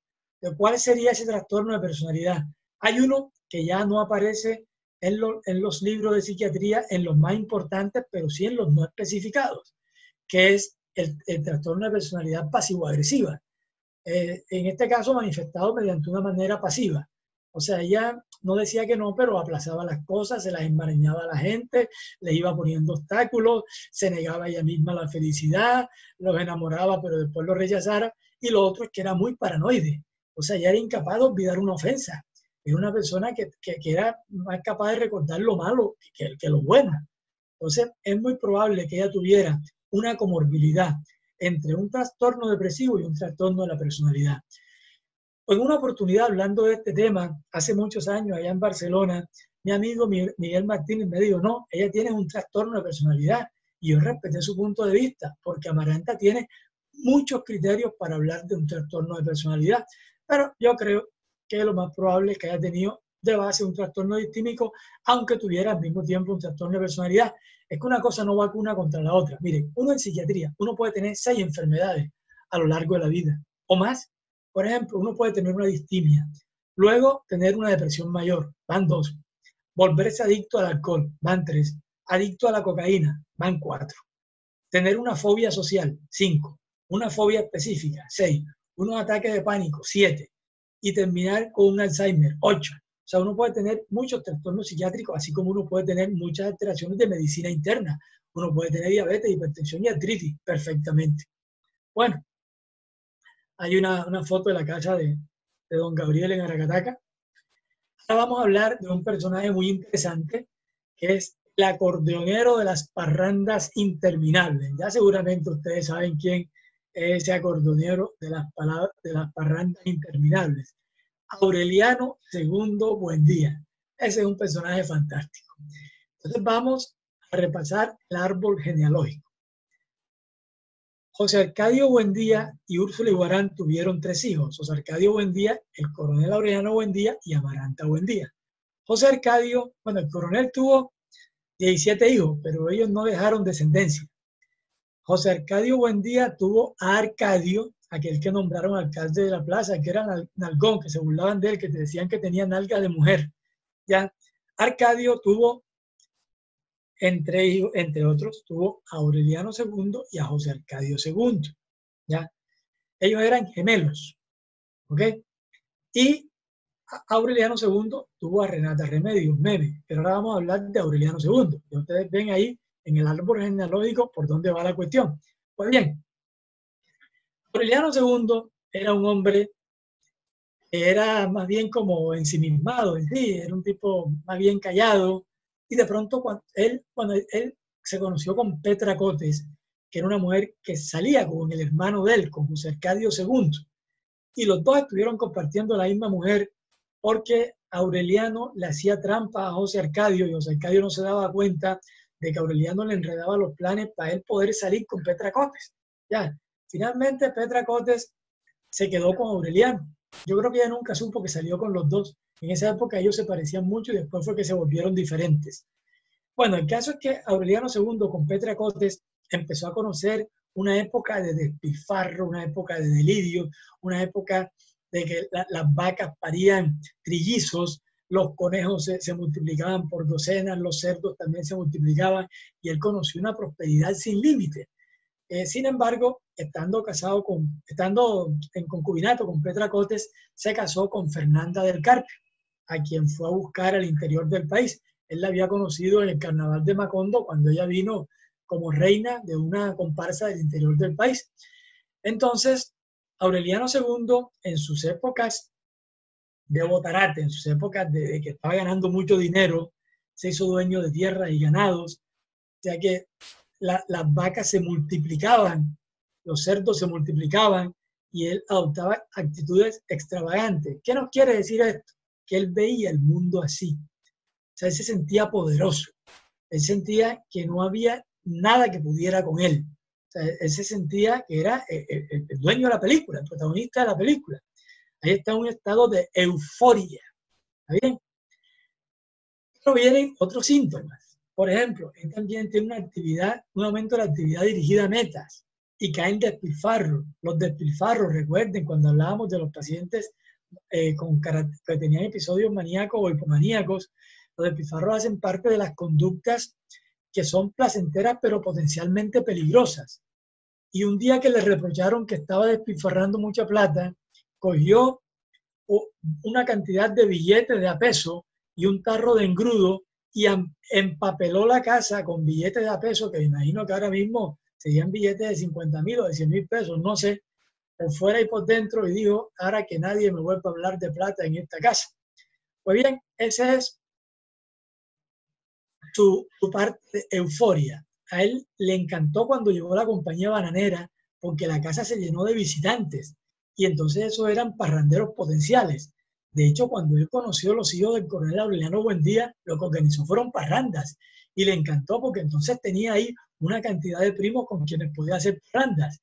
S1: ¿Cuál sería ese trastorno de personalidad? Hay uno que ya no aparece en los libros de psiquiatría, en los más importantes, pero sí en los no especificados, que es el trastorno de personalidad pasivo-agresiva. En este caso manifestado mediante una manera pasiva. O sea, ella no decía que no, pero aplazaba las cosas, se las enmarañaba a la gente, le iba poniendo obstáculos, se negaba ella misma la felicidad, los enamoraba, pero después los rechazara. Y lo otro es que era muy paranoide. O sea, ella era incapaz de olvidar una ofensa. Era una persona que era más capaz de recordar lo malo que lo bueno. Entonces, es muy probable que ella tuviera una comorbilidad entre un trastorno depresivo y un trastorno de la personalidad. En una oportunidad, hablando de este tema, hace muchos años, allá en Barcelona, mi amigo Miguel Martínez me dijo, no, ella tiene un trastorno de personalidad. Y yo respeté su punto de vista, porque Amaranta tiene muchos criterios para hablar de un trastorno de personalidad. Pero yo creo que lo más probable es que haya tenido de base un trastorno distímico, aunque tuviera al mismo tiempo un trastorno de personalidad. Es que una cosa no vacuna contra la otra. Miren, uno en psiquiatría, uno puede tener 6 enfermedades a lo largo de la vida, o más. Por ejemplo, uno puede tener una distimia, luego tener una depresión mayor, van 2. Volverse adicto al alcohol, van 3. Adicto a la cocaína, van 4. Tener una fobia social, 5. Una fobia específica, 6. Unos ataques de pánico, 7. Y terminar con un Alzheimer, 8. O sea, uno puede tener muchos trastornos psiquiátricos, así como uno puede tener muchas alteraciones de medicina interna. Uno puede tener diabetes, hipertensión y artritis perfectamente. Bueno, hay una foto de la casa de don Gabriel en Aracataca. Ahora vamos a hablar de un personaje muy interesante, que es el acordeonero de las parrandas interminables. Ya seguramente ustedes saben quién es ese acordeonero de las parrandas interminables. Aureliano II Buendía. Ese es un personaje fantástico. Entonces vamos a repasar el árbol genealógico. José Arcadio Buendía y Úrsula Iguarán tuvieron 3 hijos. José Arcadio Buendía, el coronel Aureliano Buendía y Amaranta Buendía. José Arcadio, bueno, el coronel tuvo 17 hijos, pero ellos no dejaron descendencia. José Arcadio Buendía tuvo a Arcadio, aquel que nombraron alcalde de la plaza, que era nalgón, que se burlaban de él, que decían que tenía nalga de mujer. ¿Ya? Arcadio tuvo Entre otros, tuvo a Aureliano II y a José Arcadio II. ¿Ya? Ellos eran gemelos. ¿Ok? Y Aureliano II tuvo a Renata Remedios, Meme, pero ahora vamos a hablar de Aureliano II. Y ustedes ven ahí en el árbol genealógico por dónde va la cuestión. Pues bien, Aureliano II era un hombre que era más bien como ensimismado en sí, era un tipo más bien callado, y de pronto cuando él se conoció con Petra Cotes, que era una mujer que salía con el hermano de él, con José Arcadio II, y los dos estuvieron compartiendo la misma mujer porque Aureliano le hacía trampa a José Arcadio y José Arcadio no se daba cuenta de que Aureliano le enredaba los planes para él poder salir con Petra Cotes. Ya, finalmente Petra Cotes se quedó con Aureliano. Yo creo que ella nunca supo que salió con los dos. En esa época ellos se parecían mucho y después fue que se volvieron diferentes. Bueno, el caso es que Aureliano II con Petra Cotes empezó a conocer una época de despilfarro, una época de delirio, una época de que las vacas parían trillizos, los conejos se multiplicaban por docenas, los cerdos también se multiplicaban y él conoció una prosperidad sin límite. Sin embargo, estando en concubinato con Petra Cotes, se casó con Fernanda del Carpio, a quien fue a buscar al interior del país. Él la había conocido en el carnaval de Macondo cuando ella vino como reina de una comparsa del interior del país. Entonces, Aureliano II, en sus épocas de botarate, en sus épocas de que estaba ganando mucho dinero, se hizo dueño de tierras y ganados, ya que las vacas se multiplicaban, los cerdos se multiplicaban y él adoptaba actitudes extravagantes. ¿Qué nos quiere decir esto? Que él veía el mundo así. O sea, él se sentía poderoso. Él sentía que no había nada que pudiera con él. O sea, él se sentía que era el dueño de la película, el protagonista de la película. Ahí está un estado de euforia. ¿Está bien? Pero vienen otros síntomas. Por ejemplo, él también tiene un aumento de la actividad dirigida a metas y caen despilfarros. Los despilfarros, recuerden, cuando hablábamos de los pacientes que tenían episodios maníacos o hipomaníacos, los despilfarros hacen parte de las conductas que son placenteras pero potencialmente peligrosas. Y un día que le reprocharon que estaba despilfarrando mucha plata, cogió una cantidad de billetes de a peso y un tarro de engrudo y empapeló la casa con billetes de a peso, que me imagino que ahora mismo serían billetes de 50.000 o de 100.000 pesos, no sé, por fuera y por dentro, y dijo, ahora que nadie me vuelva a hablar de plata en esta casa. Pues bien, ese es su parte de euforia. A él le encantó cuando llegó la compañía bananera porque la casa se llenó de visitantes y entonces esos eran parranderos potenciales. De hecho, cuando él conoció a los hijos del coronel Aureliano Buendía, lo que organizó fueron parrandas y le encantó porque entonces tenía ahí una cantidad de primos con quienes podía hacer parrandas.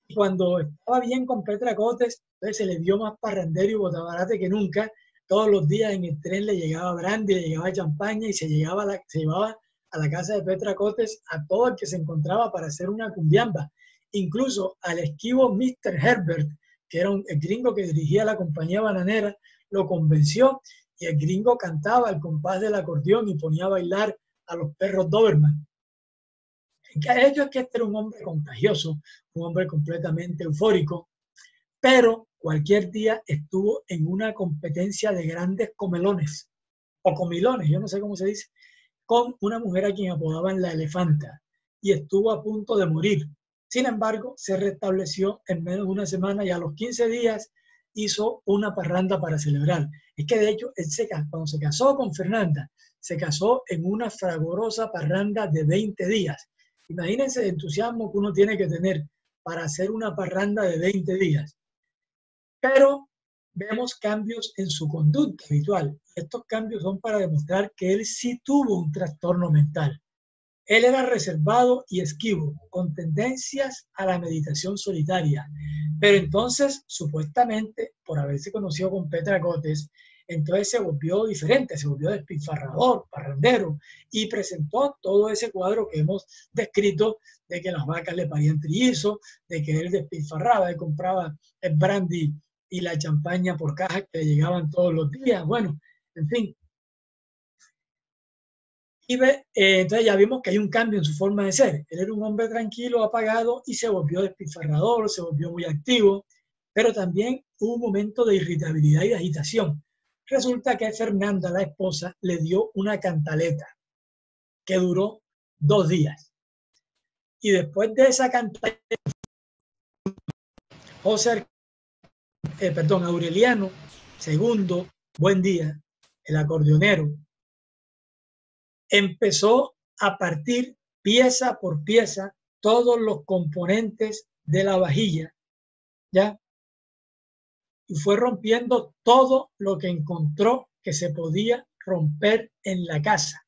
S1: Y cuando estaba bien con Petra Cotes, entonces se le dio más parrandero y botabarate que nunca. Todos los días en el tren le llegaba brandy, le llegaba champaña y se llevaba a la casa de Petra Cotes a todo el que se encontraba para hacer una cumbiamba. Incluso al esquivo Mr. Herbert, que era el gringo que dirigía la compañía bananera, lo convenció y el gringo cantaba al compás del acordeón y ponía a bailar a los perros Doberman. El hecho es que este era un hombre contagioso, un hombre completamente eufórico, pero cualquier día estuvo en una competencia de grandes comelones, o comilones, yo no sé cómo se dice, con una mujer a quien apodaban la elefanta, y estuvo a punto de morir. Sin embargo, se restableció en menos de una semana y a los 15 días hizo una parranda para celebrar. Es que de hecho, cuando se casó con Fernanda, se casó en una fragorosa parranda de 20 días. Imagínense el entusiasmo que uno tiene que tener para hacer una parranda de 20 días. Pero vemos cambios en su conducta habitual. Estos cambios son para demostrar que él sí tuvo un trastorno mental. Él era reservado y esquivo, con tendencias a la meditación solitaria. Pero entonces, supuestamente, por haberse conocido con Petra Cotes, entonces se volvió diferente, se volvió despilfarrador, parrandero, y presentó todo ese cuadro que hemos descrito de que las vacas le parían trillizos, de que él despilfarraba, él compraba el brandy y la champaña por cajas que llegaban todos los días. Bueno, en fin. Entonces ya vimos que hay un cambio en su forma de ser. Él era un hombre tranquilo, apagado, y se volvió despilfarrador, se volvió muy activo, pero también hubo un momento de irritabilidad y de agitación. Resulta que Fernanda, la esposa, le dio una cantaleta que duró 2 días. Y después de esa cantaleta, Aureliano II, buen día, el acordeonero, empezó a partir pieza por pieza todos los componentes de la vajilla, ¿ya? Y fue rompiendo todo lo que encontró que se podía romper en la casa.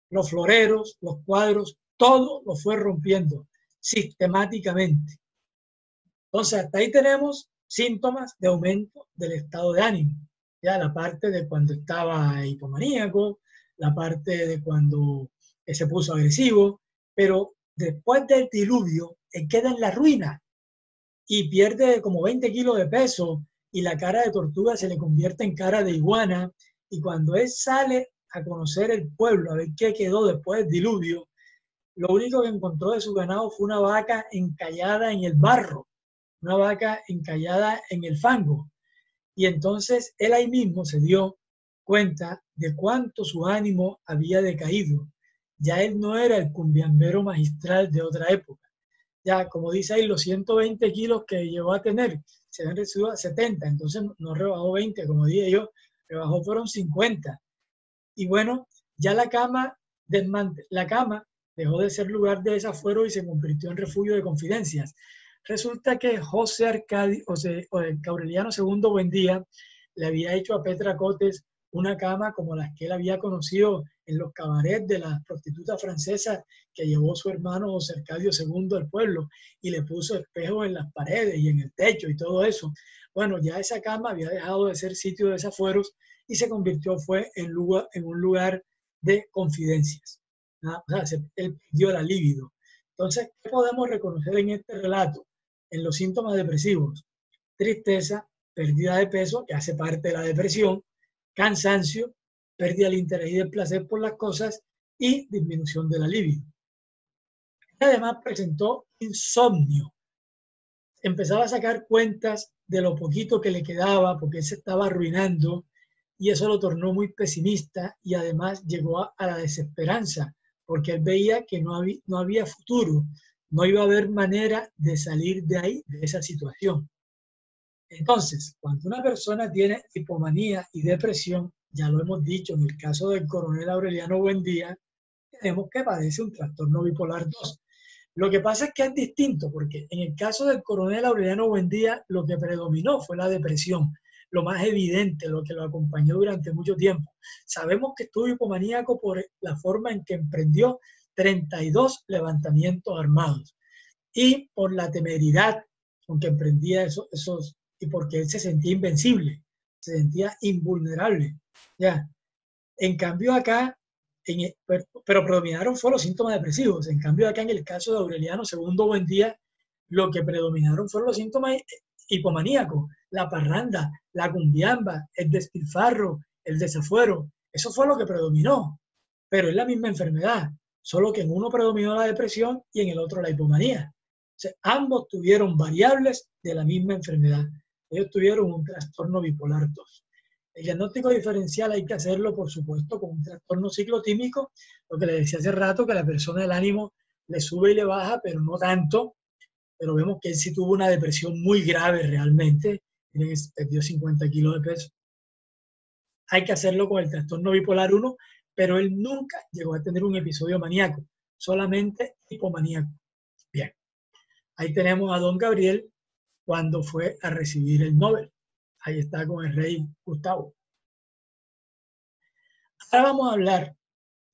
S1: Los floreros, los cuadros, todo lo fue rompiendo sistemáticamente. Entonces, hasta ahí tenemos síntomas de aumento del estado de ánimo. Ya la parte de cuando estaba hipomaníaco, la parte de cuando se puso agresivo, pero después del diluvio, él queda en la ruina y pierde como 20 kilos de peso y la cara de tortuga se le convierte en cara de iguana. Y cuando él sale a conocer el pueblo, a ver qué quedó después del diluvio, lo único que encontró de su ganado fue una vaca encallada en el barro, una vaca encallada en el fango. Y entonces él ahí mismo se dio cuenta de cuánto su ánimo había decaído. Ya él no era el cumbiambero magistral de otra época. Ya, como dice ahí, los 120 kilos que llegó a tener se han reducido a 70, entonces no rebajó 20, como dije yo, rebajó fueron 50. Y bueno, ya la cama dejó de ser lugar de desafuero y se convirtió en refugio de confidencias. Resulta que José Arcadio, Aureliano II Buendía le había hecho a Petra Cotes una cama como las que él había conocido en los cabarets de las prostitutas francesas que llevó su hermano José Arcadio II al pueblo y le puso espejos en las paredes y en el techo y todo eso. Bueno, ya esa cama había dejado de ser sitio de desafueros y se convirtió en un lugar de confidencias. ¿No? O sea, él perdió la libido. Entonces, ¿qué podemos reconocer en este relato? En los síntomas depresivos: tristeza, pérdida de peso, que hace parte de la depresión, cansancio, pérdida del interés y del placer por las cosas y disminución de la libido. Además presentó insomnio. Empezaba a sacar cuentas de lo poquito que le quedaba porque él se estaba arruinando y eso lo tornó muy pesimista y además llegó a la desesperanza porque él veía que no había futuro, no iba a haber manera de salir de ahí, de esa situación. Entonces, cuando una persona tiene hipomanía y depresión, ya lo hemos dicho en el caso del coronel Aureliano Buendía, tenemos que padece un trastorno bipolar 2. Lo que pasa es que es distinto, porque en el caso del coronel Aureliano Buendía, lo que predominó fue la depresión, lo más evidente, lo que lo acompañó durante mucho tiempo. Sabemos que estuvo hipomaníaco por la forma en que emprendió 32 levantamientos armados y por la temeridad con que emprendía esos y porque él se sentía invencible, se sentía invulnerable. ¿Ya? En cambio acá, pero predominaron fueron los síntomas depresivos. En cambio acá en el caso de Aureliano II Buendía, lo que predominaron fueron los síntomas hipomaníacos, la parranda, la cumbiamba, el despilfarro, el desafuero. Eso fue lo que predominó, pero es la misma enfermedad, solo que en uno predominó la depresión y en el otro la hipomanía. O sea, ambos tuvieron variables de la misma enfermedad. Ellos tuvieron un trastorno bipolar 2. El diagnóstico diferencial hay que hacerlo, por supuesto, con un trastorno ciclotímico, lo que le decía hace rato, que a la persona el ánimo le sube y le baja, pero no tanto. Pero vemos que él sí tuvo una depresión muy grave realmente, perdió 50 kilos de peso. Hay que hacerlo con el trastorno bipolar 1, pero él nunca llegó a tener un episodio maníaco, solamente hipomaníaco. Bien, ahí tenemos a don Gabriel cuando fue a recibir el Nobel. Ahí está con el rey Gustavo. Ahora vamos a hablar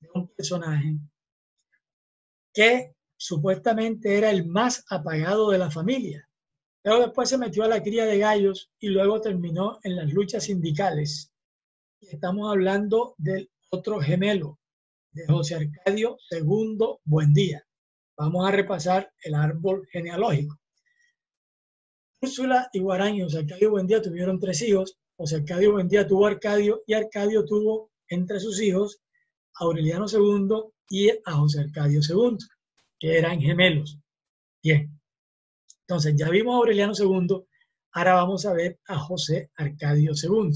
S1: de un personaje que supuestamente era el más apagado de la familia, pero después se metió a la cría de gallos y luego terminó en las luchas sindicales. Y estamos hablando del otro gemelo, de José Arcadio II Buendía. Vamos a repasar el árbol genealógico. Úrsula y Guarán y José Arcadio Buendía tuvieron 3 hijos. José Arcadio Buendía tuvo a Arcadio y Arcadio tuvo entre sus hijos a Aureliano II y a José Arcadio II, que eran gemelos. Bien, entonces ya vimos a Aureliano II, ahora vamos a ver a José Arcadio II.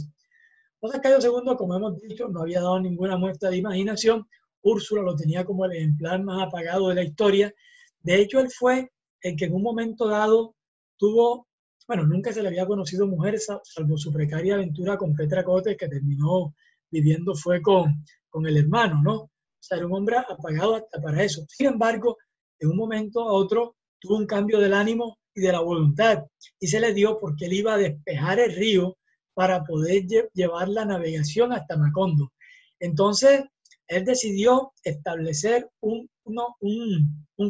S1: José Arcadio II, como hemos dicho, no había dado ninguna muestra de imaginación. Úrsula lo tenía como el ejemplar más apagado de la historia. De hecho, él fue el que en un momento dado tuvo, bueno, nunca se le había conocido mujer, salvo su precaria aventura con Petra Cotes, que terminó viviendo fue con el hermano, ¿no? O sea, era un hombre apagado hasta para eso. Sin embargo, en un momento a otro tuvo un cambio del ánimo y de la voluntad, y se le dio porque él iba a despejar el río para poder llevar la navegación hasta Macondo. Entonces, él decidió establecer un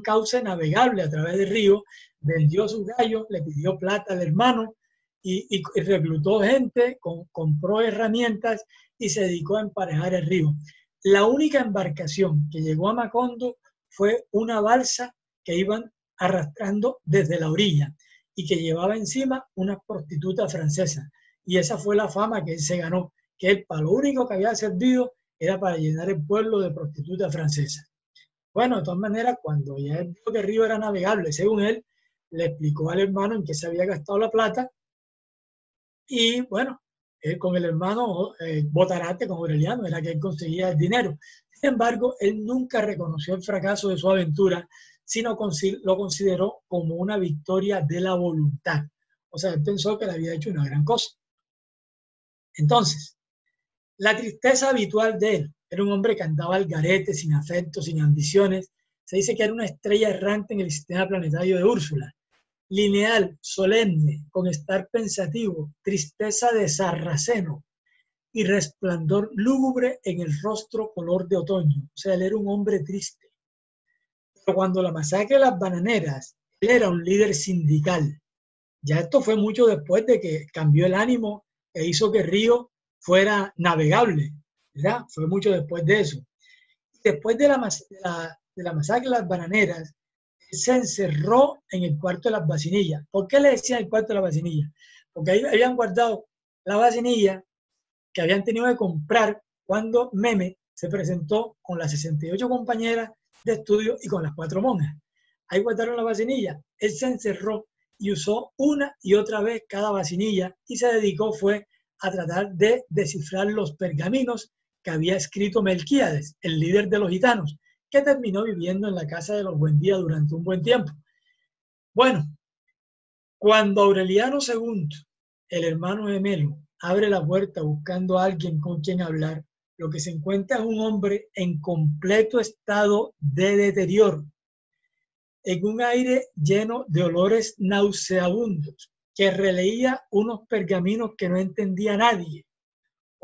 S1: cauce navegable a través del río, vendió sus gallos, le pidió plata al hermano y reclutó gente, compró herramientas y se dedicó a emparejar el río. La única embarcación que llegó a Macondo fue una balsa que iban arrastrando desde la orilla y que llevaba encima una prostituta francesa. Y esa fue la fama que él se ganó, que él para lo único que había servido era para llenar el pueblo de prostitutas francesas. Bueno, de todas maneras, cuando ya él dijo que el río era navegable, según él, le explicó al hermano en qué se había gastado la plata y bueno, con el hermano Botarate, con Aureliano, era que él conseguía el dinero. Sin embargo, él nunca reconoció el fracaso de su aventura, sino lo consideró como una victoria de la voluntad. O sea, él pensó que le había hecho una gran cosa. Entonces, la tristeza habitual de él, era un hombre que andaba al garete, sin afecto, sin ambiciones. Se dice que era una estrella errante en el sistema planetario de Úrsula. Lineal, solemne, con estar pensativo, tristeza de sarraceno y resplandor lúgubre en el rostro color de otoño. O sea, él era un hombre triste. Pero cuando la masacre de las bananeras, él era un líder sindical. Ya esto fue mucho después de que cambió el ánimo e hizo que el río fuera navegable, ¿verdad? Fue mucho después de eso. Después de la masacre de las bananeras, se encerró en el cuarto de las vacinillas. ¿Por qué le decían el cuarto de las vacinillas? Porque ahí habían guardado la vacinilla que habían tenido que comprar cuando Meme se presentó con las 68 compañeras de estudio y con las 4 monjas. Ahí guardaron la vacinilla. Él se encerró y usó una y otra vez cada vacinilla y se dedicó fue a tratar de descifrar los pergaminos que había escrito Melquíades, el líder de los gitanos, que terminó viviendo en la casa de los Buendía durante un buen tiempo. Bueno, cuando Aureliano II, el hermano gemelo, abre la puerta buscando a alguien con quien hablar, lo que se encuentra es un hombre en completo estado de deterioro, en un aire lleno de olores nauseabundos, que releía unos pergaminos que no entendía nadie.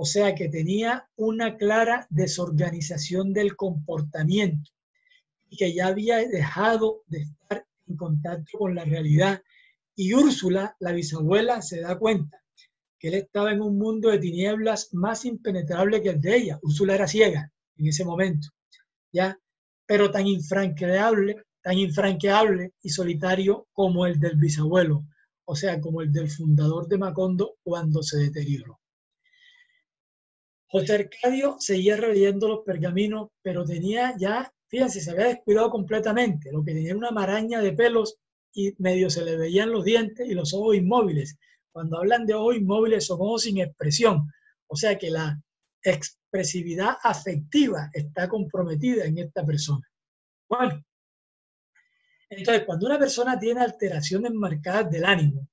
S1: O sea que tenía una clara desorganización del comportamiento y que ya había dejado de estar en contacto con la realidad. Y Úrsula, la bisabuela, se da cuenta que él estaba en un mundo de tinieblas más impenetrable que el de ella. Úrsula era ciega en ese momento, ¿ya? Pero tan infranqueable y solitario como el del bisabuelo, o sea, como el del fundador de Macondo cuando se deterioró. José Arcadio seguía releyendo los pergaminos, pero tenía ya, fíjense, se había descuidado completamente. Lo que tenía era una maraña de pelos y medio se le veían los dientes y los ojos inmóviles. Cuando hablan de ojos inmóviles son ojos sin expresión. O sea que la expresividad afectiva está comprometida en esta persona. Bueno, entonces cuando una persona tiene alteraciones marcadas del ánimo,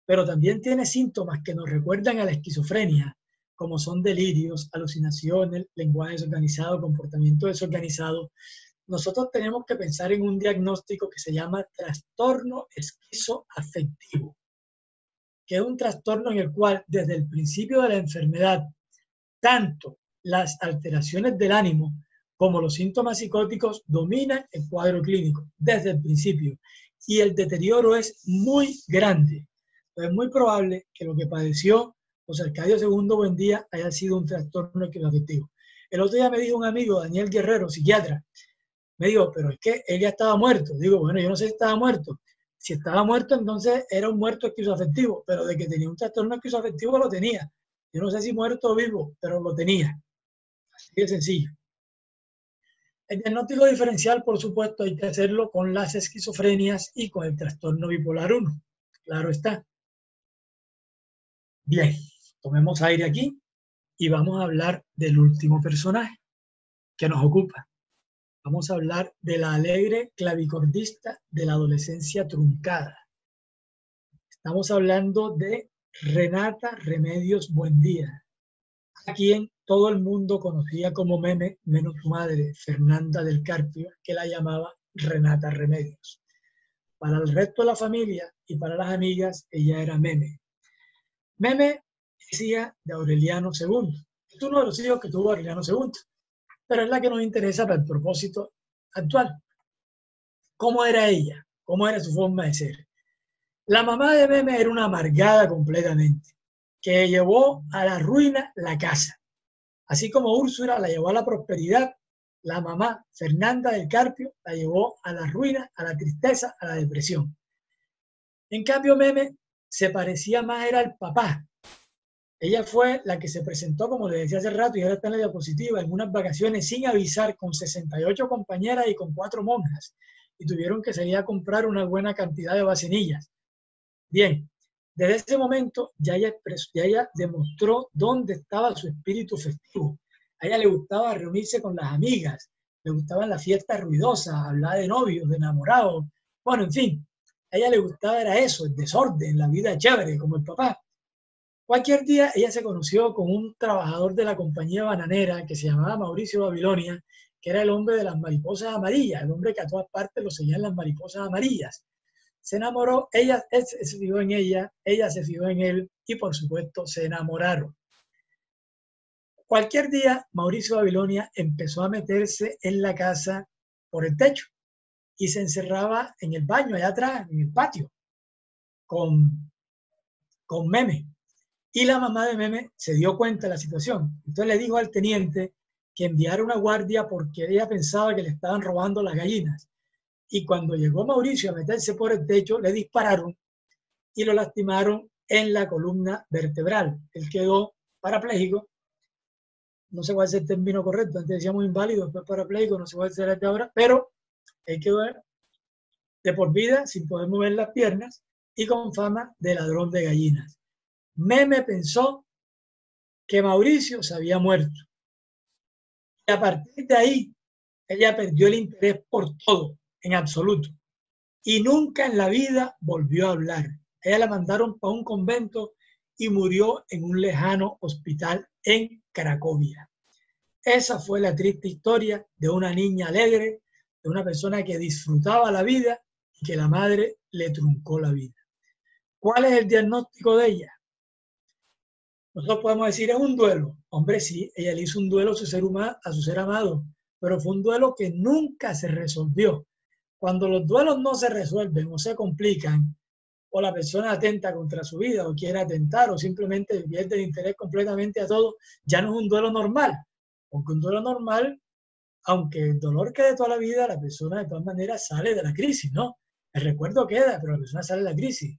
S1: pero también tiene síntomas que nos recuerdan a la esquizofrenia, como son delirios, alucinaciones, lenguaje desorganizado, comportamiento desorganizado, nosotros tenemos que pensar en un diagnóstico que se llama trastorno esquizoafectivo, que es un trastorno en el cual desde el principio de la enfermedad, tanto las alteraciones del ánimo como los síntomas psicóticos dominan el cuadro clínico desde el principio y el deterioro es muy grande. Entonces es muy probable que lo que padeció José Arcadio II Buendía haya sido un trastorno esquizoafectivo. El otro día me dijo un amigo, Daniel Guerrero, psiquiatra, me dijo, pero es que él ya estaba muerto. Digo, bueno, yo no sé si estaba muerto. Si estaba muerto, entonces era un muerto esquizoafectivo, pero de que tenía un trastorno esquizoafectivo lo tenía. Yo no sé si muerto o vivo, pero lo tenía. Así de sencillo. El diagnóstico diferencial, por supuesto, hay que hacerlo con las esquizofrenias y con el trastorno bipolar 1. Claro está. Bien, tomemos aire aquí y vamos a hablar del último personaje que nos ocupa. Vamos a hablar de la alegre clavicordista de la adolescencia truncada. Estamos hablando de Renata Remedios Buendía, a quien todo el mundo conocía como Meme, menos su madre, Fernanda del Carpio, que la llamaba Renata Remedios. Para el resto de la familia y para las amigas, ella era Meme. Meme es hija de Aureliano II. Es uno de los hijos que tuvo Aureliano II, pero es la que nos interesa para el propósito actual. ¿Cómo era ella? ¿Cómo era su forma de ser? La mamá de Meme era una amargada completamente, que llevó a la ruina la casa. Así como Úrsula la llevó a la prosperidad, la mamá Fernanda del Carpio la llevó a la ruina, a la tristeza, a la depresión. En cambio, Meme se parecía más era al papá. Ella fue la que se presentó, como le decía hace rato, y ahora está en la diapositiva, en unas vacaciones sin avisar, con 68 compañeras y con 4 monjas, y tuvieron que salir a comprar una buena cantidad de vacinillas. Bien, desde ese momento ya ella demostró dónde estaba su espíritu festivo. A ella le gustaba reunirse con las amigas, le gustaban las fiestas ruidosas, hablar de novios, de enamorados, bueno, en fin, a ella le gustaba era eso, el desorden, la vida chévere, como el papá. Cualquier día ella se conoció con un trabajador de la compañía bananera que se llamaba Mauricio Babilonia, que era el hombre de las mariposas amarillas, el hombre que a todas partes lo seguían las mariposas amarillas. Se enamoró, él se fijó en ella se fijó en él y por supuesto se enamoraron. Cualquier día Mauricio Babilonia empezó a meterse en la casa por el techo y se encerraba en el baño allá atrás, en el patio, con Meme. Y la mamá de Meme se dio cuenta de la situación. Entonces le dijo al teniente que enviara una guardia porque ella pensaba que le estaban robando las gallinas. Y cuando llegó Mauricio a meterse por el techo, le dispararon y lo lastimaron en la columna vertebral. Él quedó parapléjico. No sé cuál es el término correcto. Antes decíamos inválido, después parapléjico, no sé cuál será este ahora, pero él quedó de por vida sin poder mover las piernas y con fama de ladrón de gallinas. Meme pensó que Mauricio se había muerto. Y a partir de ahí, ella perdió el interés por todo, en absoluto. Y nunca en la vida volvió a hablar. Ella la mandaron para un convento y murió en un lejano hospital en Cracovia. Esa fue la triste historia de una niña alegre, de una persona que disfrutaba la vida y que la madre le truncó la vida. ¿Cuál es el diagnóstico de ella? Nosotros podemos decir, es un duelo. Hombre, sí, ella le hizo un duelo a su ser amado, pero fue un duelo que nunca se resolvió. Cuando los duelos no se resuelven o se complican, o la persona atenta contra su vida o quiere atentar o simplemente pierde el interés completamente a todo, ya no es un duelo normal. Porque un duelo normal, aunque el dolor quede toda la vida, la persona de todas maneras sale de la crisis, ¿no? El recuerdo queda, pero la persona sale de la crisis.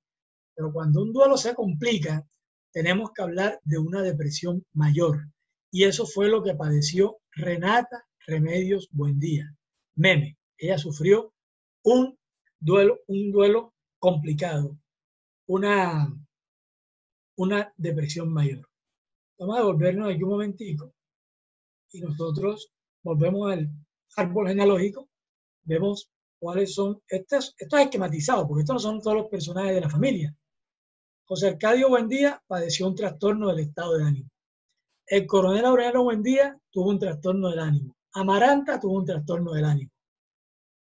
S1: Pero cuando un duelo se complica, tenemos que hablar de una depresión mayor. Y eso fue lo que padeció Renata Remedios Buendía. Meme, ella sufrió un duelo complicado, una depresión mayor. Vamos a volvernos aquí un momentico y nosotros volvemos al árbol genealógico, vemos cuáles son, esto es esquematizado, porque estos no son todos los personajes de la familia. José Arcadio Buendía padeció un trastorno del estado de ánimo. El coronel Aureliano Buendía tuvo un trastorno del ánimo. Amaranta tuvo un trastorno del ánimo.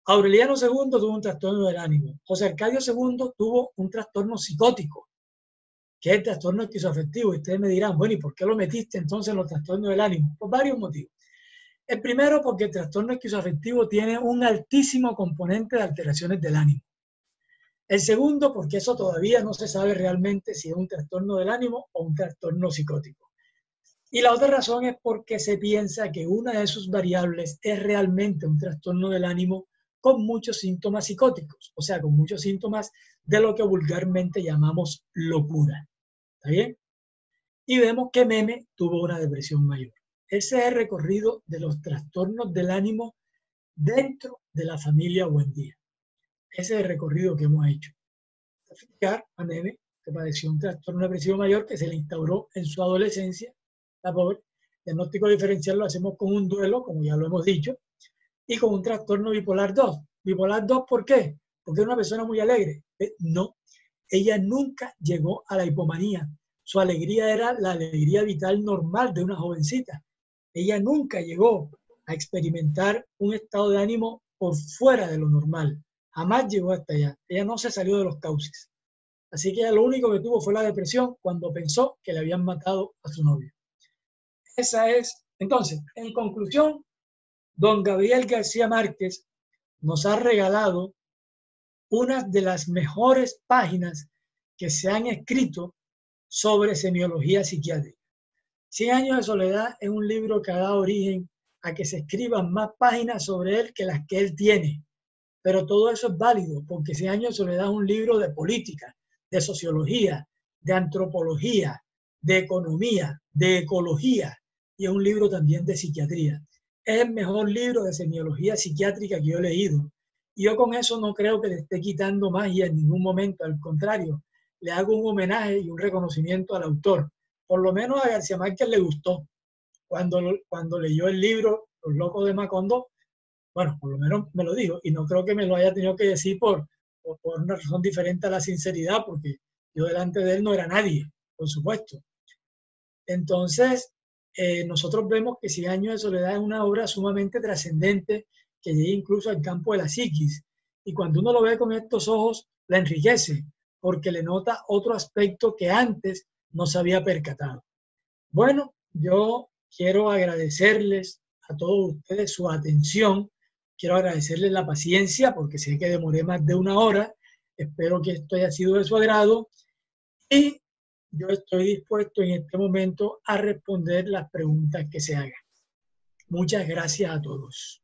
S1: Aureliano II tuvo un trastorno del ánimo. José Arcadio II tuvo un trastorno psicótico, que es el trastorno esquizoafectivo. Y ustedes me dirán, bueno, ¿y por qué lo metiste entonces en los trastornos del ánimo? Por varios motivos. El primero, porque el trastorno esquizoafectivo tiene un altísimo componente de alteraciones del ánimo. El segundo, porque eso todavía no se sabe realmente si es un trastorno del ánimo o un trastorno psicótico. Y la otra razón es porque se piensa que una de sus variables es realmente un trastorno del ánimo con muchos síntomas psicóticos, o sea, con muchos síntomas de lo que vulgarmente llamamos locura. ¿Está bien? Y vemos que Meme tuvo una depresión mayor. Ese es el recorrido de los trastornos del ánimo dentro de la familia Buendía. Ese es el recorrido que hemos hecho. Explicar a Nene que padeció un trastorno depresivo mayor que se le instauró en su adolescencia, la pobre. Diagnóstico diferencial lo hacemos con un duelo, como ya lo hemos dicho, y con un trastorno bipolar 2. Bipolar 2, ¿por qué? Porque es una persona muy alegre. No, ella nunca llegó a la hipomanía. Su alegría era la alegría vital normal de una jovencita. Ella nunca llegó a experimentar un estado de ánimo por fuera de lo normal. Jamás llegó hasta allá. Ella no se salió de los cauces. Así que ella lo único que tuvo fue la depresión cuando pensó que le habían matado a su novio. Esa es, entonces, en conclusión, don Gabriel García Márquez nos ha regalado una de las mejores páginas que se han escrito sobre semiología psiquiátrica. 100 años de soledad es un libro que ha dado origen a que se escriban más páginas sobre él que las que él tiene. Pero todo eso es válido, porque 100 años de soledad es un libro de política, de sociología, de antropología, de economía, de ecología, y es un libro también de psiquiatría. Es el mejor libro de semiología psiquiátrica que yo he leído. Y yo con eso no creo que le esté quitando magia en ningún momento, al contrario, le hago un homenaje y un reconocimiento al autor. Por lo menos a García Márquez le gustó. Cuando leyó el libro Los locos de Macondo, bueno, por lo menos me lo dijo, y no creo que me lo haya tenido que decir por una razón diferente a la sinceridad, porque yo delante de él no era nadie, por supuesto. Entonces, nosotros vemos que 100 años de soledad es una obra sumamente trascendente que llega incluso al campo de la psiquis. Y cuando uno lo ve con estos ojos, la enriquece, porque le nota otro aspecto que antes no se había percatado. Bueno, yo quiero agradecerles a todos ustedes su atención. Quiero agradecerles la paciencia porque sé que demoré más de una hora. Espero que esto haya sido de su agrado y yo estoy dispuesto en este momento a responder las preguntas que se hagan. Muchas gracias a todos.